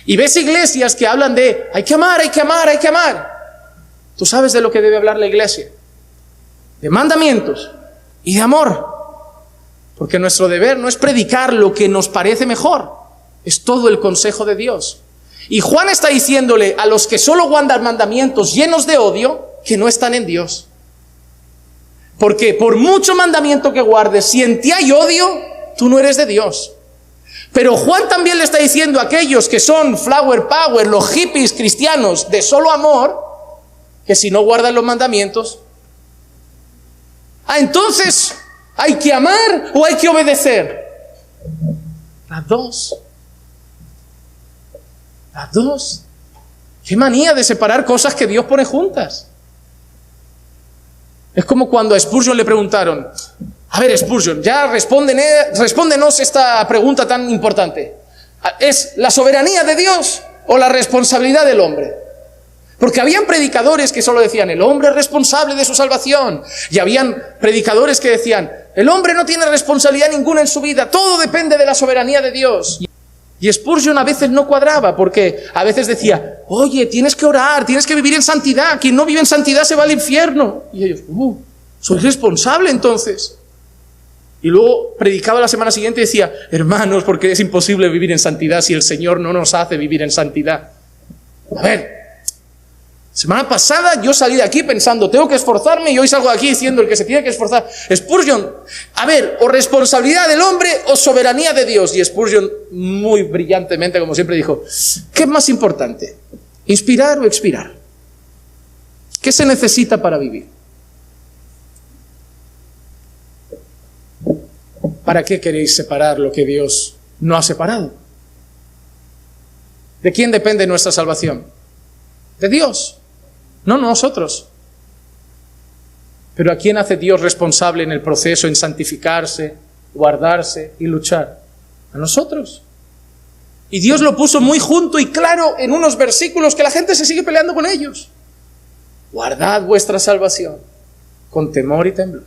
Y ves iglesias que hablan de hay que amar, hay que amar, hay que amar. ¿Tú sabes de lo que debe hablar la iglesia? De mandamientos y de amor. Porque nuestro deber no es predicar lo que nos parece mejor. Es todo el consejo de Dios. Y Juan está diciéndole a los que solo guardan mandamientos llenos de odio que no están en Dios. Porque por mucho mandamiento que guardes, si en ti hay odio, tú no eres de Dios. Pero Juan también le está diciendo a aquellos que son flower power, los hippies cristianos de solo amor, que si no guardan los mandamientos, entonces, ¿hay que amar o hay que obedecer? Las dos. Las dos. Qué manía de separar cosas que Dios pone juntas. Es como cuando a Spurgeon le preguntaron, a ver Spurgeon, ya respóndenos esta pregunta tan importante. ¿Es la soberanía de Dios o la responsabilidad del hombre? Porque habían predicadores que solo decían, el hombre es responsable de su salvación. Y habían predicadores que decían, el hombre no tiene responsabilidad ninguna en su vida, todo depende de la soberanía de Dios. Y Spurgeon a veces no cuadraba, porque a veces decía, oye, tienes que orar, tienes que vivir en santidad, quien no vive en santidad se va al infierno. Y ellos, soy responsable entonces. Y luego predicaba la semana siguiente y decía, hermanos, porque es imposible vivir en santidad si el Señor no nos hace vivir en santidad. A ver, Semana pasada yo salí de aquí pensando, tengo que esforzarme, y hoy salgo de aquí diciendo el que se tiene que esforzar. Spurgeon, a ver, o responsabilidad del hombre o soberanía de Dios. Y Spurgeon, muy brillantemente, como siempre, dijo, ¿qué es más importante? ¿Inspirar o expirar? ¿Qué se necesita para vivir? ¿Para qué queréis separar lo que Dios no ha separado? ¿De quién depende nuestra salvación? De Dios, no nosotros. Pero ¿a quién hace Dios responsable en el proceso, en santificarse, guardarse y luchar? A nosotros. Y Dios lo puso muy junto y claro en unos versículos que la gente se sigue peleando con ellos. Guardad vuestra salvación con temor y temblor.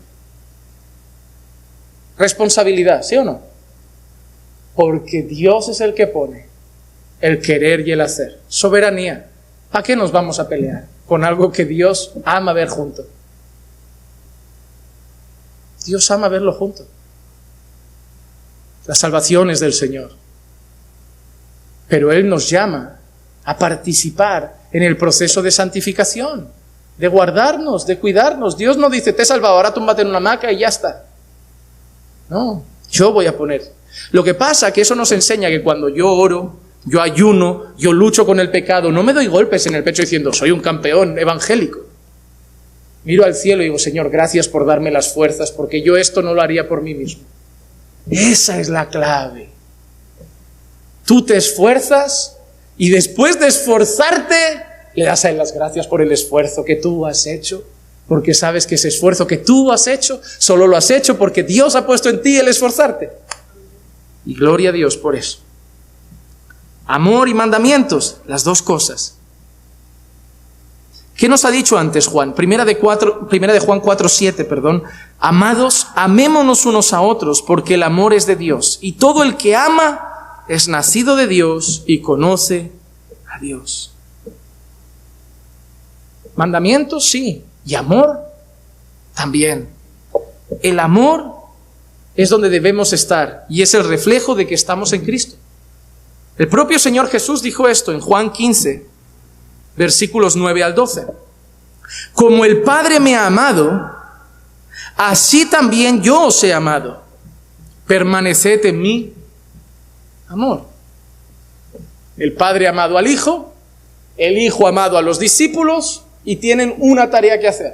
Responsabilidad, ¿sí o no? Porque Dios es el que pone el querer y el hacer. Soberanía. ¿Para qué nos vamos a pelear con algo que Dios ama ver junto? Dios ama verlo junto. La salvación es del Señor. Pero Él nos llama a participar en el proceso de santificación, de guardarnos, de cuidarnos. Dios no dice, te he salvado, ahora túmbate en una hamaca y ya está. No, yo voy a poner. Lo que pasa es que eso nos enseña que cuando yo oro, yo ayuno, yo lucho con el pecado, no me doy golpes en el pecho diciendo, soy un campeón evangélico. Miro al cielo y digo, Señor, gracias por darme las fuerzas, porque yo esto no lo haría por mí mismo. Esa es la clave. Tú te esfuerzas y después de esforzarte, le das a Él las gracias por el esfuerzo que tú has hecho, porque sabes que ese esfuerzo que tú has hecho, solo lo has hecho porque Dios ha puesto en ti el esforzarte. Y gloria a Dios por eso. Amor y mandamientos, las dos cosas. ¿Qué nos ha dicho antes Juan? Primera de Juan 4:7, Amados, amémonos unos a otros, porque el amor es de Dios. Y todo el que ama es nacido de Dios y conoce a Dios. Mandamientos, sí. Y amor, también. El amor es donde debemos estar y es el reflejo de que estamos en Cristo. El propio Señor Jesús dijo esto en Juan 15, versículos 9 al 12. Como el Padre me ha amado, así también yo os he amado. Permaneced en mi amor. El Padre ha amado al Hijo, el Hijo ha amado a los discípulos y tienen una tarea que hacer.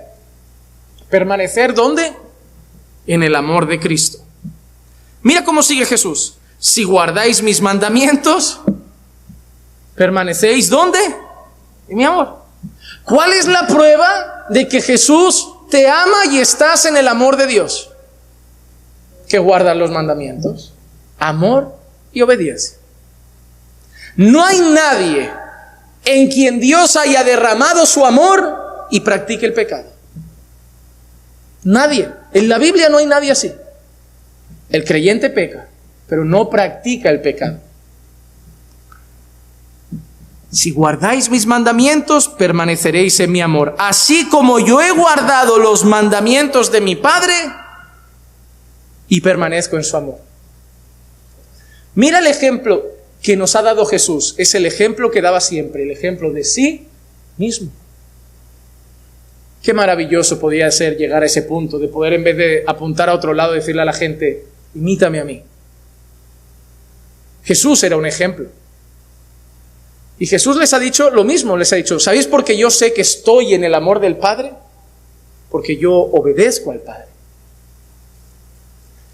¿Permanecer dónde? En el amor de Cristo. Mira cómo sigue Jesús. Si guardáis mis mandamientos, permanecéis ¿dónde? En mi amor. ¿Cuál es la prueba de que Jesús te ama y estás en el amor de Dios? Que guardas los mandamientos. Amor y obediencia. No hay nadie en quien Dios haya derramado su amor y practique el pecado. Nadie. En la Biblia no hay nadie así. El creyente peca, pero no practica el pecado. Si guardáis mis mandamientos, permaneceréis en mi amor. Así como yo he guardado los mandamientos de mi Padre y permanezco en su amor. Mira el ejemplo que nos ha dado Jesús. Es el ejemplo que daba siempre, el ejemplo de sí mismo. Qué maravilloso podía ser llegar a ese punto de poder, en vez de apuntar a otro lado, decirle a la gente, imítame a mí. Jesús era un ejemplo. Y Jesús les ha dicho lo mismo, les ha dicho, ¿sabéis por qué yo sé que estoy en el amor del Padre? Porque yo obedezco al Padre.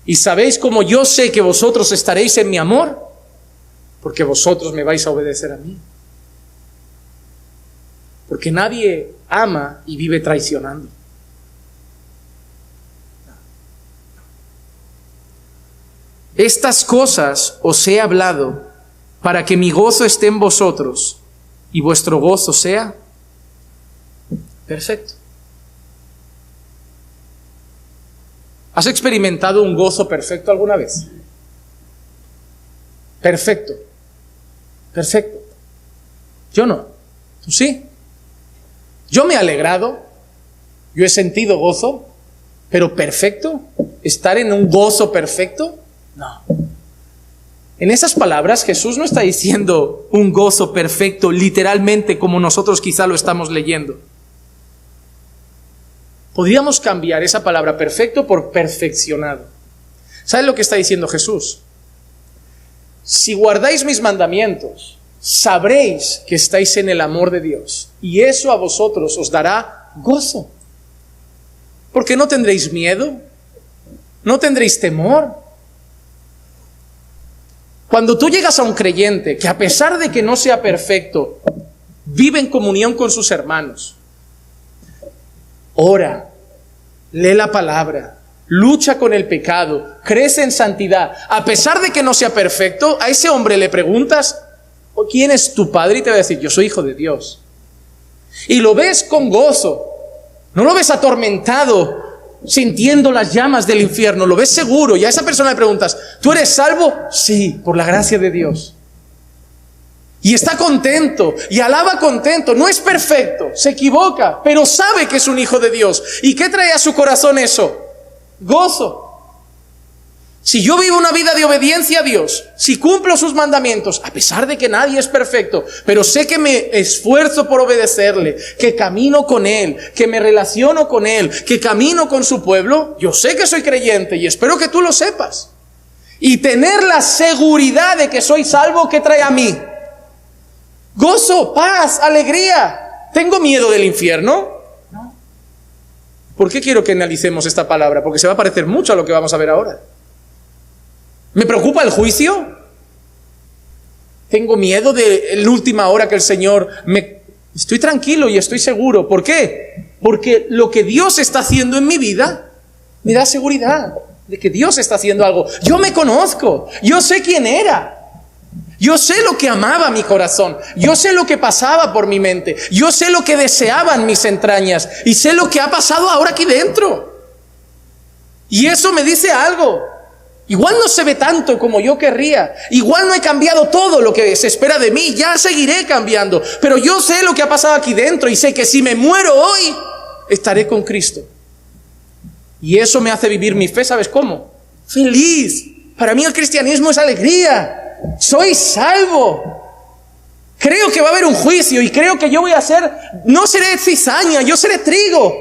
¿Y sabéis cómo yo sé que vosotros estaréis en mi amor? Porque vosotros me vais a obedecer a mí. Porque nadie ama y vive traicionando. Estas cosas os he hablado para que mi gozo esté en vosotros y vuestro gozo sea perfecto. ¿Has experimentado un gozo perfecto alguna vez? Perfecto. Perfecto. Yo no. ¿Tú sí? Yo me he alegrado. Yo he sentido gozo. Pero perfecto. ¿Estar en un gozo perfecto? No. En esas palabras Jesús no está diciendo un gozo perfecto literalmente como nosotros quizá lo estamos leyendo. Podríamos cambiar esa palabra perfecto por perfeccionado. ¿Sabes lo que está diciendo Jesús? Si guardáis mis mandamientos, sabréis que estáis en el amor de Dios, y eso a vosotros os dará gozo. Porque no tendréis miedo, no tendréis temor. Cuando tú llegas a un creyente que a pesar de que no sea perfecto, vive en comunión con sus hermanos, ora, lee la palabra, lucha con el pecado, crece en santidad, a pesar de que no sea perfecto, a ese hombre le preguntas, ¿quién es tu padre? Y te va a decir, yo soy hijo de Dios. Y lo ves con gozo, no lo ves atormentado, sintiendo las llamas del infierno, lo ves seguro. Y a esa persona le preguntas, ¿tú eres salvo? Sí, por la gracia de Dios. Y está contento, y alaba contento. No es perfecto, se equivoca, pero sabe que es un hijo de Dios. ¿Y qué trae a su corazón eso? Gozo. Si yo vivo una vida de obediencia a Dios, si cumplo sus mandamientos, a pesar de que nadie es perfecto, pero sé que me esfuerzo por obedecerle, que camino con Él, que me relaciono con Él, que camino con su pueblo, yo sé que soy creyente y espero que tú lo sepas. Y tener la seguridad de que soy salvo, ¿qué trae a mí? Gozo, paz, alegría. ¿Tengo miedo del infierno? No. ¿Por qué quiero que analicemos esta palabra? Porque se va a parecer mucho a lo que vamos a ver ahora. ¿Me preocupa el juicio? ¿Tengo miedo de la última hora que el Señor me... Estoy tranquilo y estoy seguro. ¿Por qué? Porque lo que Dios está haciendo en mi vida me da seguridad de que Dios está haciendo algo. Yo me conozco, yo sé quién era. Yo sé lo que amaba mi corazón, yo sé lo que pasaba por mi mente, yo sé lo que deseaban mis entrañas y sé lo que ha pasado ahora aquí dentro. Y eso me dice algo. Igual no se ve tanto como yo querría, igual no he cambiado todo lo que se espera de mí, ya seguiré cambiando, pero yo sé lo que ha pasado aquí dentro y sé que si me muero hoy, estaré con Cristo. Y eso me hace vivir mi fe, ¿sabes cómo? Feliz. Para mí el cristianismo es alegría. Soy salvo. Creo que va a haber un juicio y creo que yo voy a ser, no seré cizaña, yo seré trigo.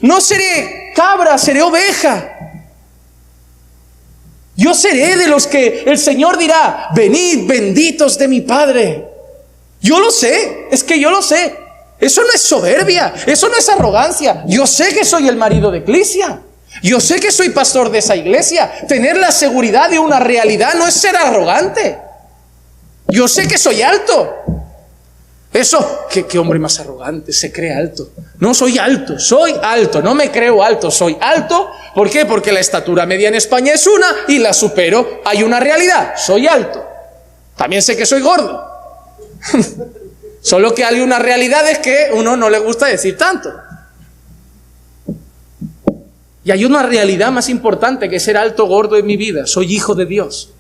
No seré cabra, seré oveja. Yo seré de los que el Señor dirá, venid benditos de mi Padre. Yo lo sé, es que yo lo sé. Eso no es soberbia, eso no es arrogancia. Yo sé que soy el marido de iglesia. Yo sé que soy pastor de esa iglesia. Tener la seguridad de una realidad no es ser arrogante. Yo sé que soy alto. Eso, ¿qué hombre más arrogante? Se cree alto. No, soy alto, no me creo alto, soy alto. ¿Por qué? Porque la estatura media en España es una y la supero. Hay una realidad, soy alto. También sé que soy gordo. Solo que hay una realidad es que a uno no le gusta decir tanto. Y hay una realidad más importante que ser alto, gordo en mi vida. Soy hijo de Dios.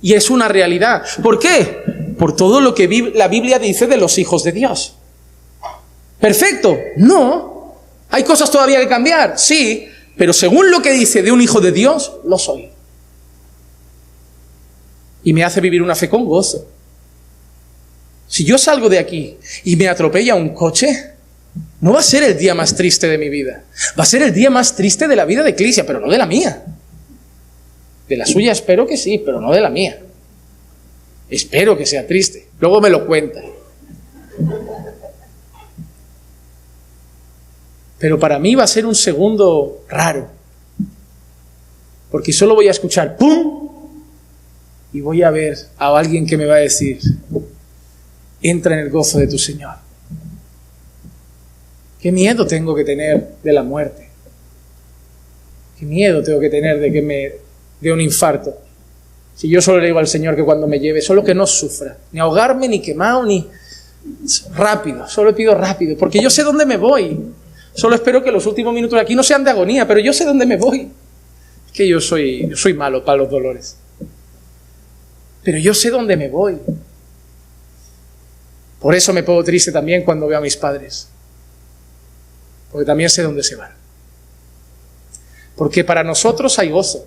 Y es una realidad. ¿Por qué? Por todo lo que la Biblia dice de los hijos de Dios. ¿Perfecto? No. ¿Hay cosas todavía que cambiar? Sí. Pero según lo que dice de un hijo de Dios, lo soy. Y me hace vivir una fe con gozo. Si yo salgo de aquí y me atropella un coche, no va a ser el día más triste de mi vida. Va a ser el día más triste de la vida de Iglesia, pero no de la mía. De la suya espero que sí, pero no de la mía. Espero que sea triste. Luego me lo cuenta. Pero para mí va a ser un segundo raro. Porque solo voy a escuchar ¡pum! Y voy a ver a alguien que me va a decir, entra en el gozo de tu Señor. ¿Qué miedo tengo que tener de la muerte? ¿Qué miedo tengo que tener de que me dé un infarto? Si yo solo le digo al Señor que cuando me lleve, solo que no sufra, ni ahogarme, ni quemado, ni rápido, solo le pido rápido, porque yo sé dónde me voy. Solo espero que los últimos minutos de aquí no sean de agonía, pero yo sé dónde me voy. Es que yo soy malo para los dolores. Pero yo sé dónde me voy. Por eso me pongo triste también cuando veo a mis padres. Porque también sé dónde se van. Porque para nosotros hay gozo.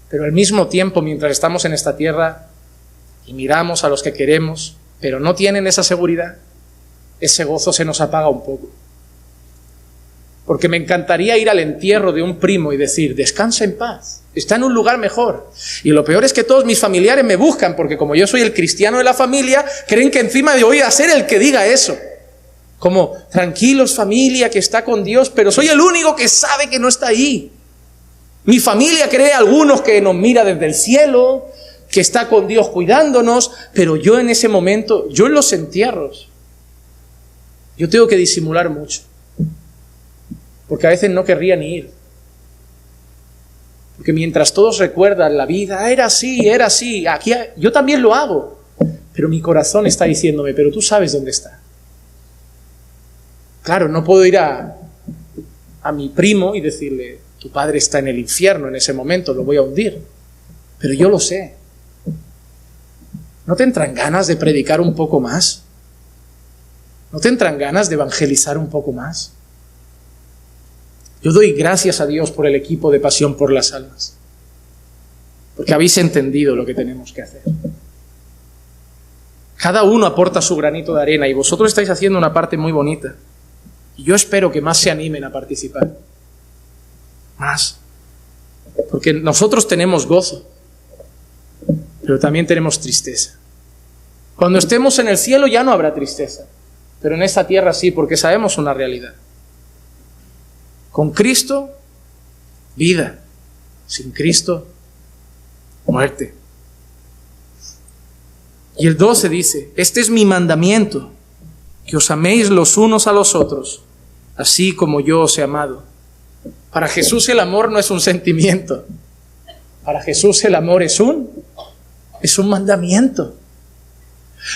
Pero al mismo tiempo, mientras estamos en esta tierra y miramos a los que queremos, pero no tienen esa seguridad, ese gozo se nos apaga un poco. Porque me encantaría ir al entierro de un primo y decir, descansa en paz, está en un lugar mejor. Y lo peor es que todos mis familiares me buscan, porque como yo soy el cristiano de la familia, creen que encima yo voy a ser el que diga eso. Como, tranquilos familia, que está con Dios, pero soy el único que sabe que no está ahí. Mi familia cree algunos que nos mira desde el cielo, que está con Dios cuidándonos, pero yo en ese momento, yo en los entierros, yo tengo que disimular mucho. Porque a veces no querría ni ir. Porque mientras todos recuerdan la vida, era así, aquí yo también lo hago. Pero mi corazón está diciéndome, pero tú sabes dónde está. Claro, no puedo ir a mi primo y decirle, tu padre está en el infierno en ese momento, lo voy a hundir. Pero yo lo sé. ¿No te entran ganas de predicar un poco más? ¿No te entran ganas de evangelizar un poco más? Yo doy gracias a Dios por el equipo de Pasión por las Almas, porque habéis entendido lo que tenemos que hacer. Cada uno aporta su granito de arena y vosotros estáis haciendo una parte muy bonita. Y yo espero que más se animen a participar. Más. Porque nosotros tenemos gozo, pero también tenemos tristeza. Cuando estemos en el cielo ya no habrá tristeza, pero en esta tierra sí, porque sabemos una realidad. Con Cristo, vida. Sin Cristo, muerte. Y el 12 dice, este es mi mandamiento, que os améis los unos a los otros, así como yo os he amado. Para Jesús el amor no es un sentimiento. Para Jesús el amor es un mandamiento.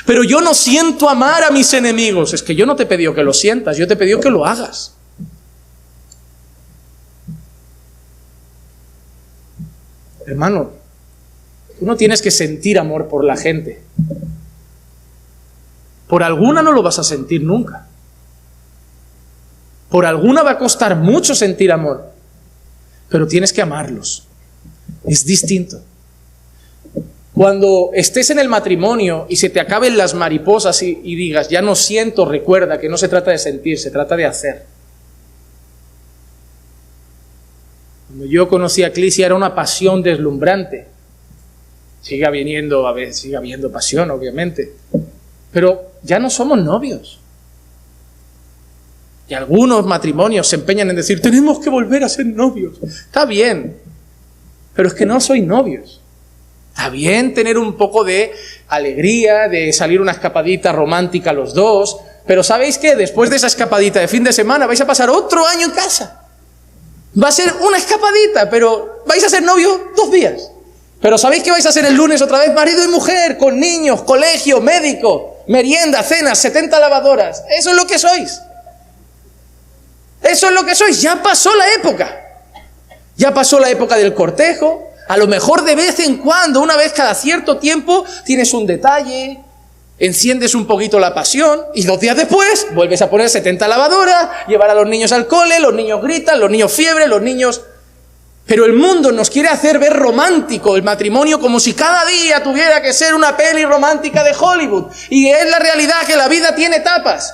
Pero yo no siento amar a mis enemigos. Es que yo no te he pedido que lo sientas, yo te he pedido que lo hagas. Hermano, tú no tienes que sentir amor por la gente. Por alguna no lo vas a sentir nunca. Por alguna va a costar mucho sentir amor. Pero tienes que amarlos. Es distinto. Cuando estés en el matrimonio y se te acaben las mariposas y digas, ya no siento, recuerda que no se trata de sentir, se trata de hacer. Cuando yo conocí a Clisia era una pasión deslumbrante. Sigue habiendo pasión, obviamente. Pero ya no somos novios. Y algunos matrimonios se empeñan en decir, tenemos que volver a ser novios. Está bien, pero es que no sois novios. Está bien tener un poco de alegría, de salir una escapadita romántica los dos, pero ¿sabéis qué? Después de esa escapadita de fin de semana vais a pasar otro año en casa. Va a ser una escapadita, pero vais a ser novios 2 días. Pero ¿sabéis qué vais a hacer el lunes otra vez? Marido y mujer, con niños, colegio, médico, merienda, cenas, 70 lavadoras. Eso es lo que sois. Eso es lo que sois. Ya pasó la época. Ya pasó la época del cortejo. A lo mejor de vez en cuando, una vez cada cierto tiempo, tienes un detalle, enciendes un poquito la pasión y 2 días después vuelves a poner 70 lavadoras, llevar a los niños al cole, los niños gritan, los niños fiebre, los niños... Pero el mundo nos quiere hacer ver romántico el matrimonio como si cada día tuviera que ser una peli romántica de Hollywood. Y es la realidad que la vida tiene etapas.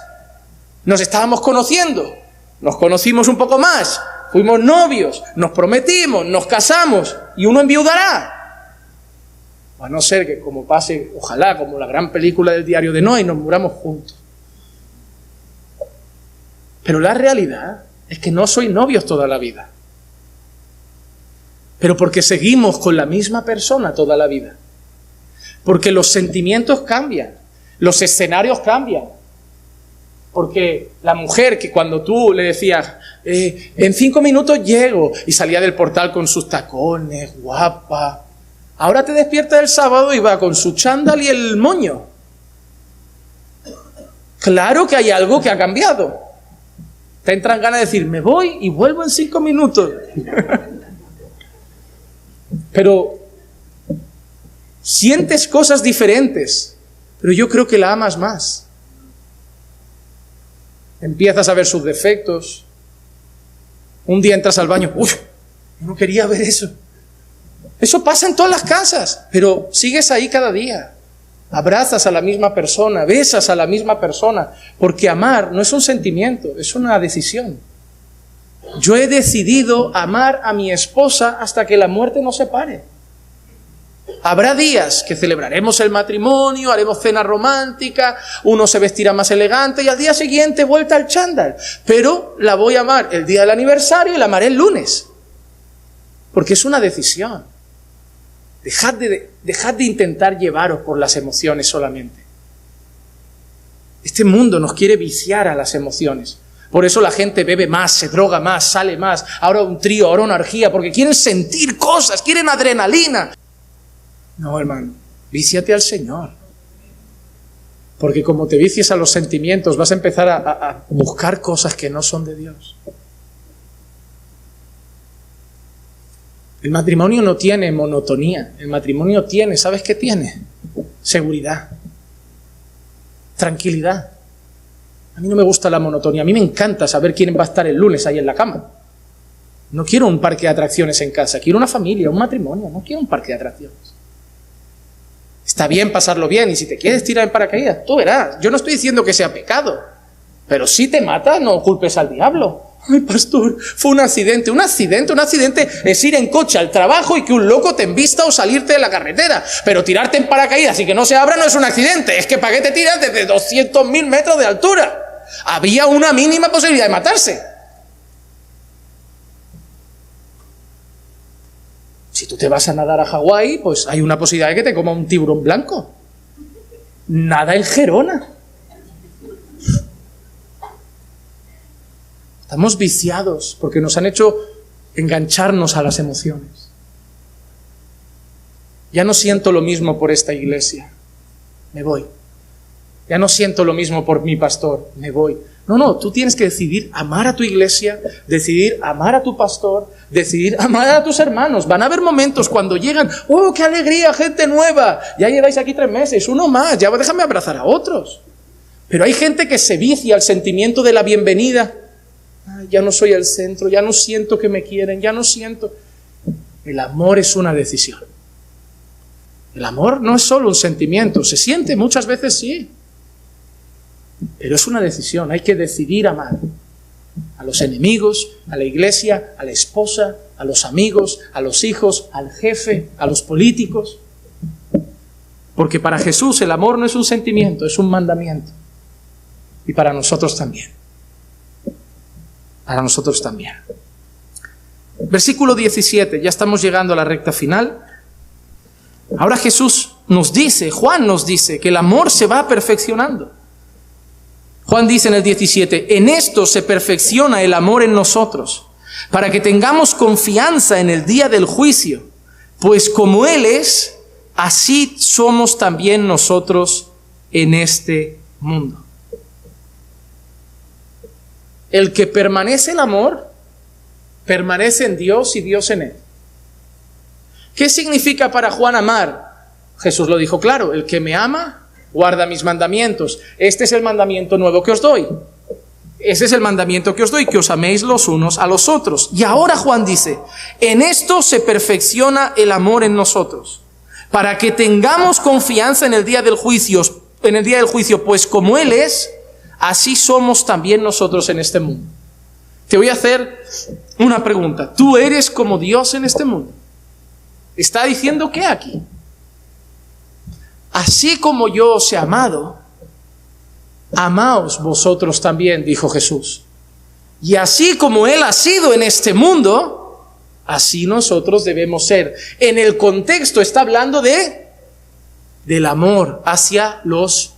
Nos estábamos conociendo, nos conocimos un poco más, fuimos novios, nos prometimos, nos casamos y uno enviudará. A no ser que como pase, ojalá, como la gran película del diario de Noé, nos muramos juntos. Pero la realidad es que no sois novios toda la vida. Pero porque seguimos con la misma persona toda la vida. Porque los sentimientos cambian, los escenarios cambian. Porque la mujer que cuando tú le decías, en 5 minutos llego, y salía del portal con sus tacones, guapa, ahora te despierta el sábado y va con su chándal y el moño. Claro que hay algo que ha cambiado. Te entran ganas de decir, me voy y vuelvo en 5 minutos. Pero sientes cosas diferentes, pero yo creo que la amas más. Empiezas a ver sus defectos. Un día entras al baño, ¡uy! Yo no quería ver eso. Eso pasa en todas las casas, pero sigues ahí cada día. Abrazas a la misma persona, besas a la misma persona, porque amar no es un sentimiento, es una decisión. Yo he decidido amar a mi esposa hasta que la muerte nos separe. Habrá días que celebraremos el matrimonio, haremos cena romántica, uno se vestirá más elegante y al día siguiente vuelta al chándal. Pero la voy a amar el día del aniversario y la amaré el lunes. Porque es una decisión. Dejad de intentar llevaros por las emociones solamente. Este mundo nos quiere viciar a las emociones. Por eso la gente bebe más, se droga más, sale más. Ahora un trío, ahora una orgía, porque quieren sentir cosas, quieren adrenalina. No, hermano, víciate al Señor. Porque como te vicies a los sentimientos, vas a empezar a buscar cosas que no son de Dios. El matrimonio no tiene monotonía. El matrimonio tiene, ¿sabes qué tiene? Seguridad. Tranquilidad. A mí no me gusta la monotonía. A mí me encanta saber quién va a estar el lunes ahí en la cama. No quiero un parque de atracciones en casa. Quiero una familia, un matrimonio. No quiero un parque de atracciones. Está bien pasarlo bien y si te quieres tirar en paracaídas, tú verás. Yo no estoy diciendo que sea pecado. Pero si te mata, no culpes al diablo. Ay, pastor, fue un accidente. Un accidente es ir en coche al trabajo y que un loco te embista o salirte de la carretera. Pero tirarte en paracaídas y que no se abra no es un accidente. Es que ¿para qué te tiras desde 200.000 metros de altura? Había una mínima posibilidad de matarse. Si tú te vas a nadar a Hawái, pues hay una posibilidad de que te coma un tiburón blanco. Nada en Gerona. Estamos viciados porque nos han hecho engancharnos a las emociones. Ya no siento lo mismo por esta iglesia. Me voy. Ya no siento lo mismo por mi pastor. Me voy. No, tú tienes que decidir amar a tu iglesia, decidir amar a tu pastor, decidir amar a tus hermanos. Van a haber momentos cuando llegan, ¡oh, qué alegría, gente nueva! Ya lleváis aquí 3 meses, uno más, ya déjame abrazar a otros. Pero hay gente que se vicia al sentimiento de la bienvenida. Ay, ya no soy el centro, ya no siento que me quieren, ya no siento. El amor es una decisión. El amor no es solo un sentimiento, se siente muchas veces sí. Pero es una decisión, hay que decidir amar a los enemigos, a la iglesia, a la esposa, a los amigos, a los hijos, al jefe, a los políticos. Porque para Jesús el amor no es un sentimiento, es un mandamiento. Y para nosotros también. Para nosotros también. Versículo 17, ya estamos llegando a la recta final. Ahora Jesús nos dice, Juan nos dice, que el amor se va perfeccionando. Juan dice en el 17, en esto se perfecciona el amor en nosotros, para que tengamos confianza en el día del juicio, pues como Él es, así somos también nosotros en este mundo. El que permanece en amor, permanece en Dios y Dios en él. ¿Qué significa para Juan amar? Jesús lo dijo claro, el que me ama, guarda mis mandamientos. Este es el mandamiento nuevo que os doy. Ese es el mandamiento que os doy, que os améis los unos a los otros. Y ahora Juan dice, en esto se perfecciona el amor en nosotros, para que tengamos confianza en el día del juicio, pues como Él es, así somos también nosotros en este mundo. Te voy a hacer una pregunta. ¿Tú eres como Dios en este mundo? ¿Está diciendo qué aquí? Así como yo os he amado, amaos vosotros también, dijo Jesús. Y así como Él ha sido en este mundo, así nosotros debemos ser. En el contexto está hablando del amor hacia los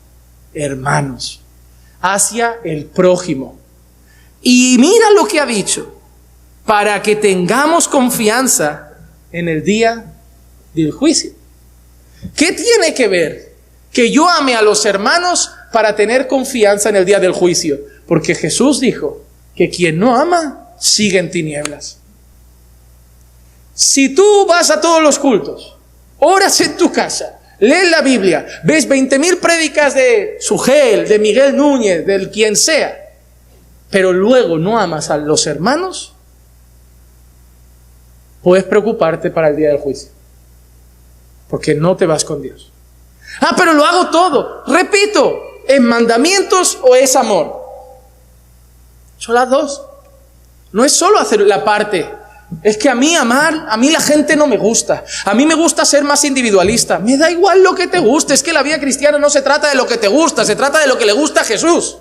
hermanos, hacia el prójimo. Y mira lo que ha dicho, para que tengamos confianza en el día del juicio. ¿Qué tiene que ver que yo ame a los hermanos para tener confianza en el día del juicio? Porque Jesús dijo que quien no ama sigue en tinieblas. Si tú vas a todos los cultos, oras en tu casa, lees la Biblia, ves 20.000 prédicas de Sugel, de Miguel Núñez, del quien sea, pero luego no amas a los hermanos, puedes preocuparte para el día del juicio. porque no te vas con Dios. Ah, pero lo hago todo. Repito, ¿es mandamientos o es amor? Son las dos. No es solo hacer la parte. Es que a mí la gente no me gusta. A mí me gusta ser más individualista. Me da igual lo que te guste. Es que la vida cristiana no se trata de lo que te gusta, se trata de lo que le gusta a Jesús.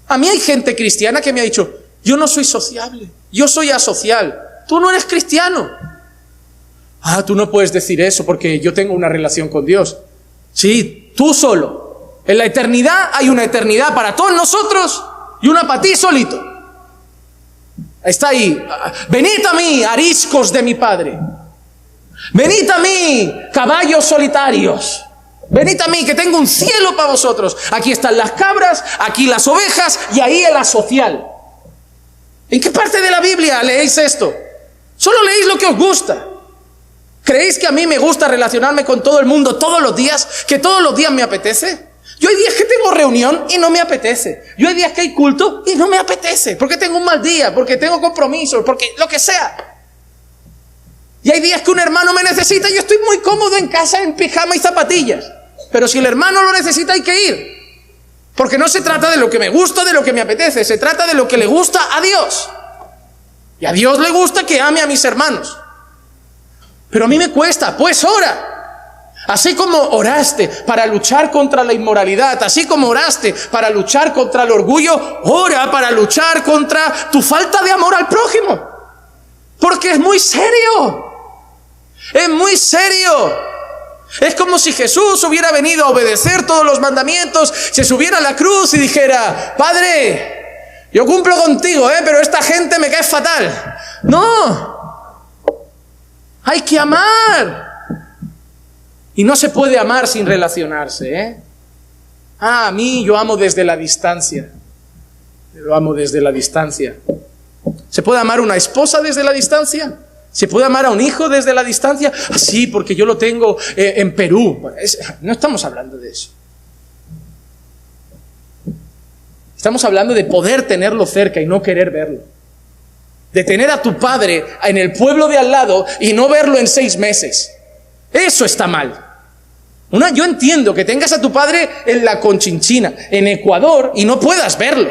A mí hay gente cristiana que me ha dicho, yo no soy sociable, yo soy asocial. Tú no eres cristiano. Ah, tú no puedes decir eso porque yo tengo una relación con Dios. Sí, tú solo. En la eternidad hay una eternidad para todos nosotros y una para ti solito. Está ahí. Venid a mí, ariscos de mi Padre. Venid a mí, caballos solitarios. Venid a mí, que tengo un cielo para vosotros. Aquí están las cabras, aquí las ovejas y ahí el asocial. ¿En qué parte de la Biblia leéis esto? Solo leéis lo que os gusta. ¿Creéis que a mí me gusta relacionarme con todo el mundo todos los días? ¿Que todos los días me apetece? Yo hay días que tengo reunión y no me apetece. Yo hay días que hay culto y no me apetece. Porque tengo un mal día, porque tengo compromisos, porque lo que sea. Y hay días que un hermano me necesita y yo estoy muy cómodo en casa en pijama y zapatillas. Pero si el hermano lo necesita hay que ir. Porque no se trata de lo que me gusta, de lo que me apetece. Se trata de lo que le gusta a Dios. Y a Dios le gusta que ame a mis hermanos. Pero a mí me cuesta, pues ora. Así como oraste para luchar contra la inmoralidad, así como oraste para luchar contra el orgullo, ora para luchar contra tu falta de amor al prójimo. Porque es muy serio. Es muy serio. Es como si Jesús hubiera venido a obedecer todos los mandamientos, se subiera a la cruz y dijera, Padre, yo cumplo contigo, pero esta gente me cae fatal. No. Hay que amar. Y no se puede amar sin relacionarse, Ah, a mí yo amo desde la distancia. Lo amo desde la distancia. ¿Se puede amar a una esposa desde la distancia? ¿Se puede amar a un hijo desde la distancia? Ah, sí, porque yo lo tengo en Perú. Bueno, no estamos hablando de eso. Estamos hablando de poder tenerlo cerca y no querer verlo. De tener a tu padre en el pueblo de al lado y no verlo en 6 meses. Eso está mal. Yo entiendo que tengas a tu padre en la Conchinchina, en Ecuador, y no puedas verlo.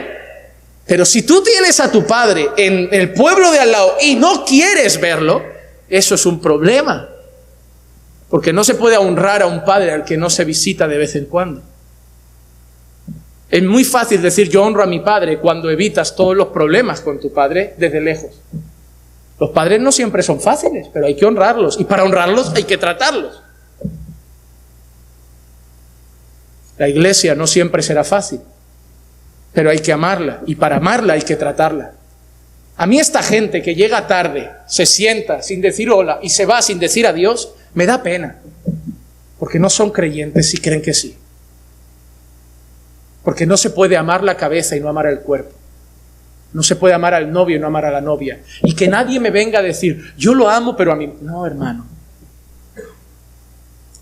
Pero si tú tienes a tu padre en el pueblo de al lado y no quieres verlo, eso es un problema. Porque no se puede honrar a un padre al que no se visita de vez en cuando. Es muy fácil decir yo honro a mi padre cuando evitas todos los problemas con tu padre desde lejos. Los padres no siempre son fáciles, pero hay que honrarlos. Y para honrarlos hay que tratarlos. La iglesia no siempre será fácil, pero hay que amarla. Y para amarla hay que tratarla. A mí esta gente que llega tarde, se sienta sin decir hola y se va sin decir adiós, me da pena. Porque no son creyentes y creen que sí. Porque no se puede amar la cabeza y no amar el cuerpo. No se puede amar al novio y no amar a la novia. Y que nadie me venga a decir, yo lo amo, pero a mí... No, hermano.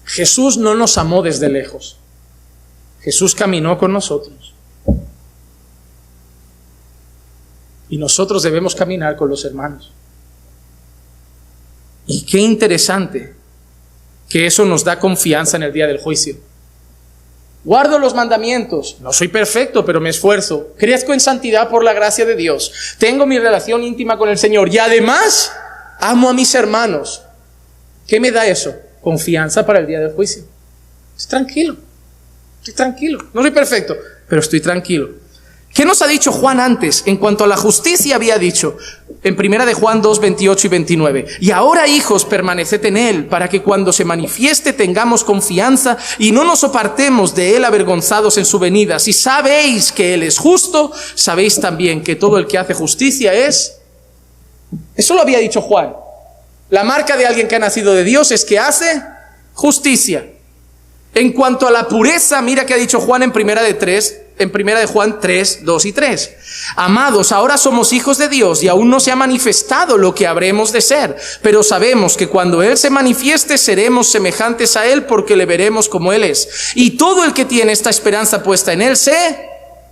Jesús no nos amó desde lejos. Jesús caminó con nosotros. Y nosotros debemos caminar con los hermanos. Y qué interesante que eso nos da confianza en el día del juicio. Guardo los mandamientos. No soy perfecto, pero me esfuerzo. Crezco en santidad por la gracia de Dios. Tengo mi relación íntima con el Señor. Y además, amo a mis hermanos. ¿Qué me da eso? Confianza para el día del juicio. Estoy tranquilo. Estoy tranquilo. No soy perfecto, pero estoy tranquilo. ¿Qué nos ha dicho Juan antes? En cuanto a la justicia había dicho, en 1 de Juan 2, 28 y 29. Y ahora, hijos, permaneced en Él, para que cuando se manifieste tengamos confianza y no nos apartemos de Él avergonzados en su venida. Si sabéis que Él es justo, sabéis también que todo el que hace justicia es... Eso lo había dicho Juan. La marca de alguien que ha nacido de Dios es que hace justicia. En cuanto a la pureza, mira que ha dicho Juan en 1 de Juan 3, 2 y 3. Amados, ahora somos hijos de Dios y aún no se ha manifestado lo que habremos de ser, pero sabemos que cuando Él se manifieste seremos semejantes a Él porque le veremos como Él es. Y todo el que tiene esta esperanza puesta en Él se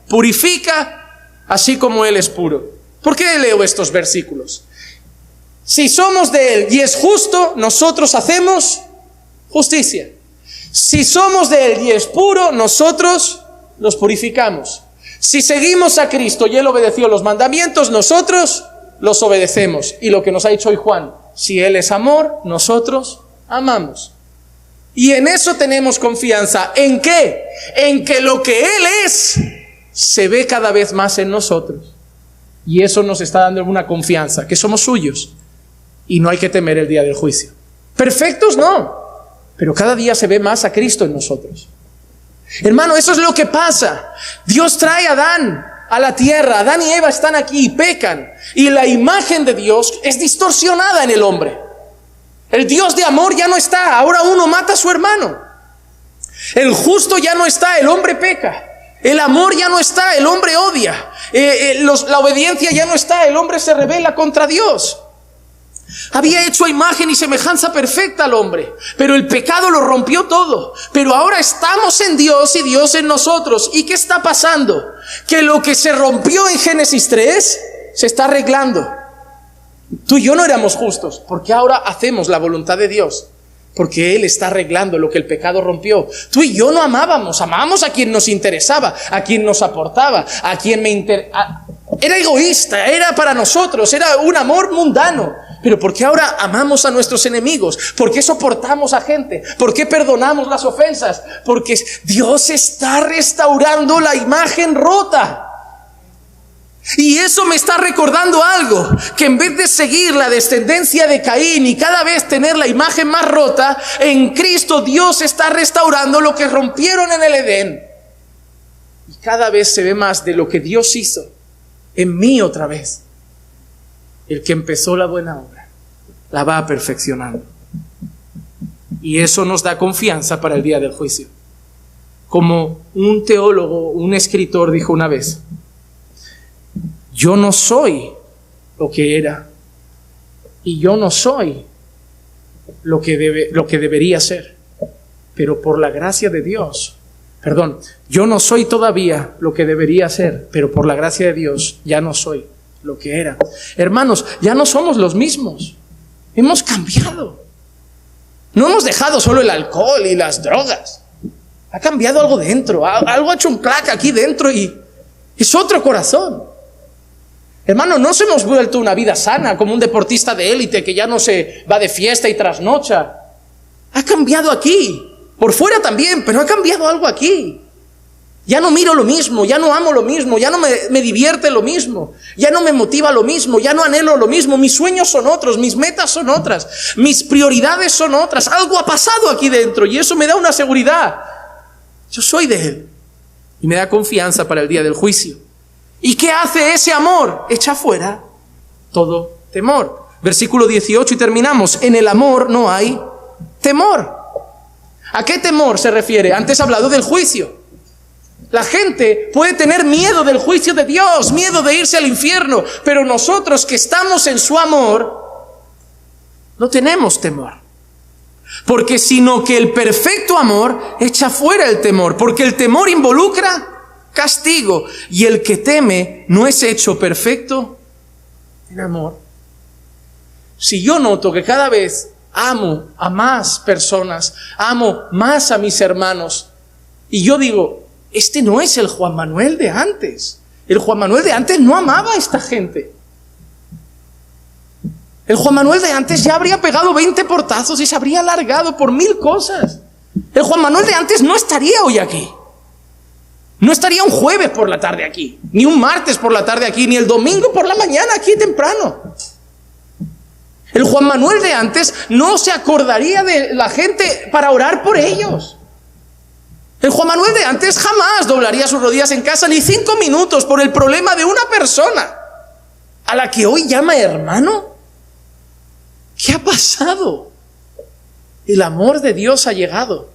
purifica así como Él es puro. ¿Por qué leo estos versículos? Si somos de Él y es justo, nosotros hacemos justicia. Si somos de Él y es puro, nosotros los purificamos. Si seguimos a Cristo y Él obedeció los mandamientos, nosotros los obedecemos. Y lo que nos ha dicho hoy Juan, si Él es amor, nosotros amamos. Y en eso tenemos confianza. ¿En qué? En que lo que Él es se ve cada vez más en nosotros. Y eso nos está dando una confianza, que somos suyos. Y no hay que temer el día del juicio. Perfectos no, pero cada día se ve más a Cristo en nosotros. Hermano, eso es lo que pasa. Dios trae a Adán a la tierra. Adán y Eva están aquí y pecan. Y la imagen de Dios es distorsionada en el hombre. El Dios de amor ya no está. Ahora uno mata a su hermano. El justo ya no está. El hombre peca. El amor ya no está. El hombre odia. La obediencia ya no está. El hombre se rebela contra Dios. Había hecho a imagen y semejanza perfecta al hombre, pero el pecado lo rompió todo. Pero ahora estamos en Dios y Dios en nosotros. ¿Y qué está pasando? Que lo que se rompió en Génesis 3 se está arreglando. Tú y yo no éramos justos, porque ahora hacemos la voluntad de Dios, porque Él está arreglando lo que el pecado rompió. Tú y yo no amábamos a quien nos interesaba, a quien nos aportaba, a quien era egoísta, era para nosotros, era un amor mundano. Pero ¿por qué ahora amamos a nuestros enemigos? ¿Por qué soportamos a gente? ¿Por qué perdonamos las ofensas? Porque Dios está restaurando la imagen rota. Y eso me está recordando algo, que en vez de seguir la descendencia de Caín y cada vez tener la imagen más rota, en Cristo Dios está restaurando lo que rompieron en el Edén. Y cada vez se ve más de lo que Dios hizo en mí otra vez. El que empezó la buena obra la va perfeccionando. Y eso nos da confianza para el día del juicio. Como un teólogo, un escritor dijo una vez: yo no soy lo que era, y yo no soy lo que debería ser, pero por la gracia de Dios, yo no soy todavía lo que debería ser, pero por la gracia de Dios ya no soy lo que era. Hermanos, ya no somos los mismos. Hemos cambiado. No hemos dejado solo el alcohol y las drogas. Ha cambiado algo dentro. Algo ha hecho un clac aquí dentro y es otro corazón. Hermano, no se hemos vuelto una vida sana como un deportista de élite que ya no se va de fiesta y trasnocha. Ha cambiado aquí. Por fuera también, pero ha cambiado algo aquí. Ya no miro lo mismo, ya no amo lo mismo, ya no me divierte lo mismo, ya no me motiva lo mismo, ya no anhelo lo mismo. Mis sueños son otros, mis metas son otras, mis prioridades son otras. Algo ha pasado aquí dentro y eso me da una seguridad. Yo soy de Él y me da confianza para el día del juicio. ¿Y qué hace ese amor? Echa fuera todo temor. Versículo 18 y terminamos. En el amor no hay temor. ¿A qué temor se refiere? Antes he hablado del juicio. La gente puede tener miedo del juicio de Dios, miedo de irse al infierno, pero nosotros que estamos en su amor, no tenemos temor. Porque sino que el perfecto amor echa fuera el temor, porque el temor involucra castigo, y el que teme no es hecho perfecto en amor. Si yo noto que cada vez amo a más personas, amo más a mis hermanos, y yo digo, este no es el Juan Manuel de antes. El Juan Manuel de antes no amaba a esta gente. El Juan Manuel de antes ya habría pegado 20 portazos y se habría alargado por 1000 cosas. El Juan Manuel de antes no estaría hoy aquí. No estaría un jueves por la tarde aquí, ni un martes por la tarde aquí, ni el domingo por la mañana aquí temprano. El Juan Manuel de antes no se acordaría de la gente para orar por ellos. El Juan Manuel de antes jamás doblaría sus rodillas en casa ni 5 minutos por el problema de una persona a la que hoy llama hermano. ¿Qué ha pasado? El amor de Dios ha llegado.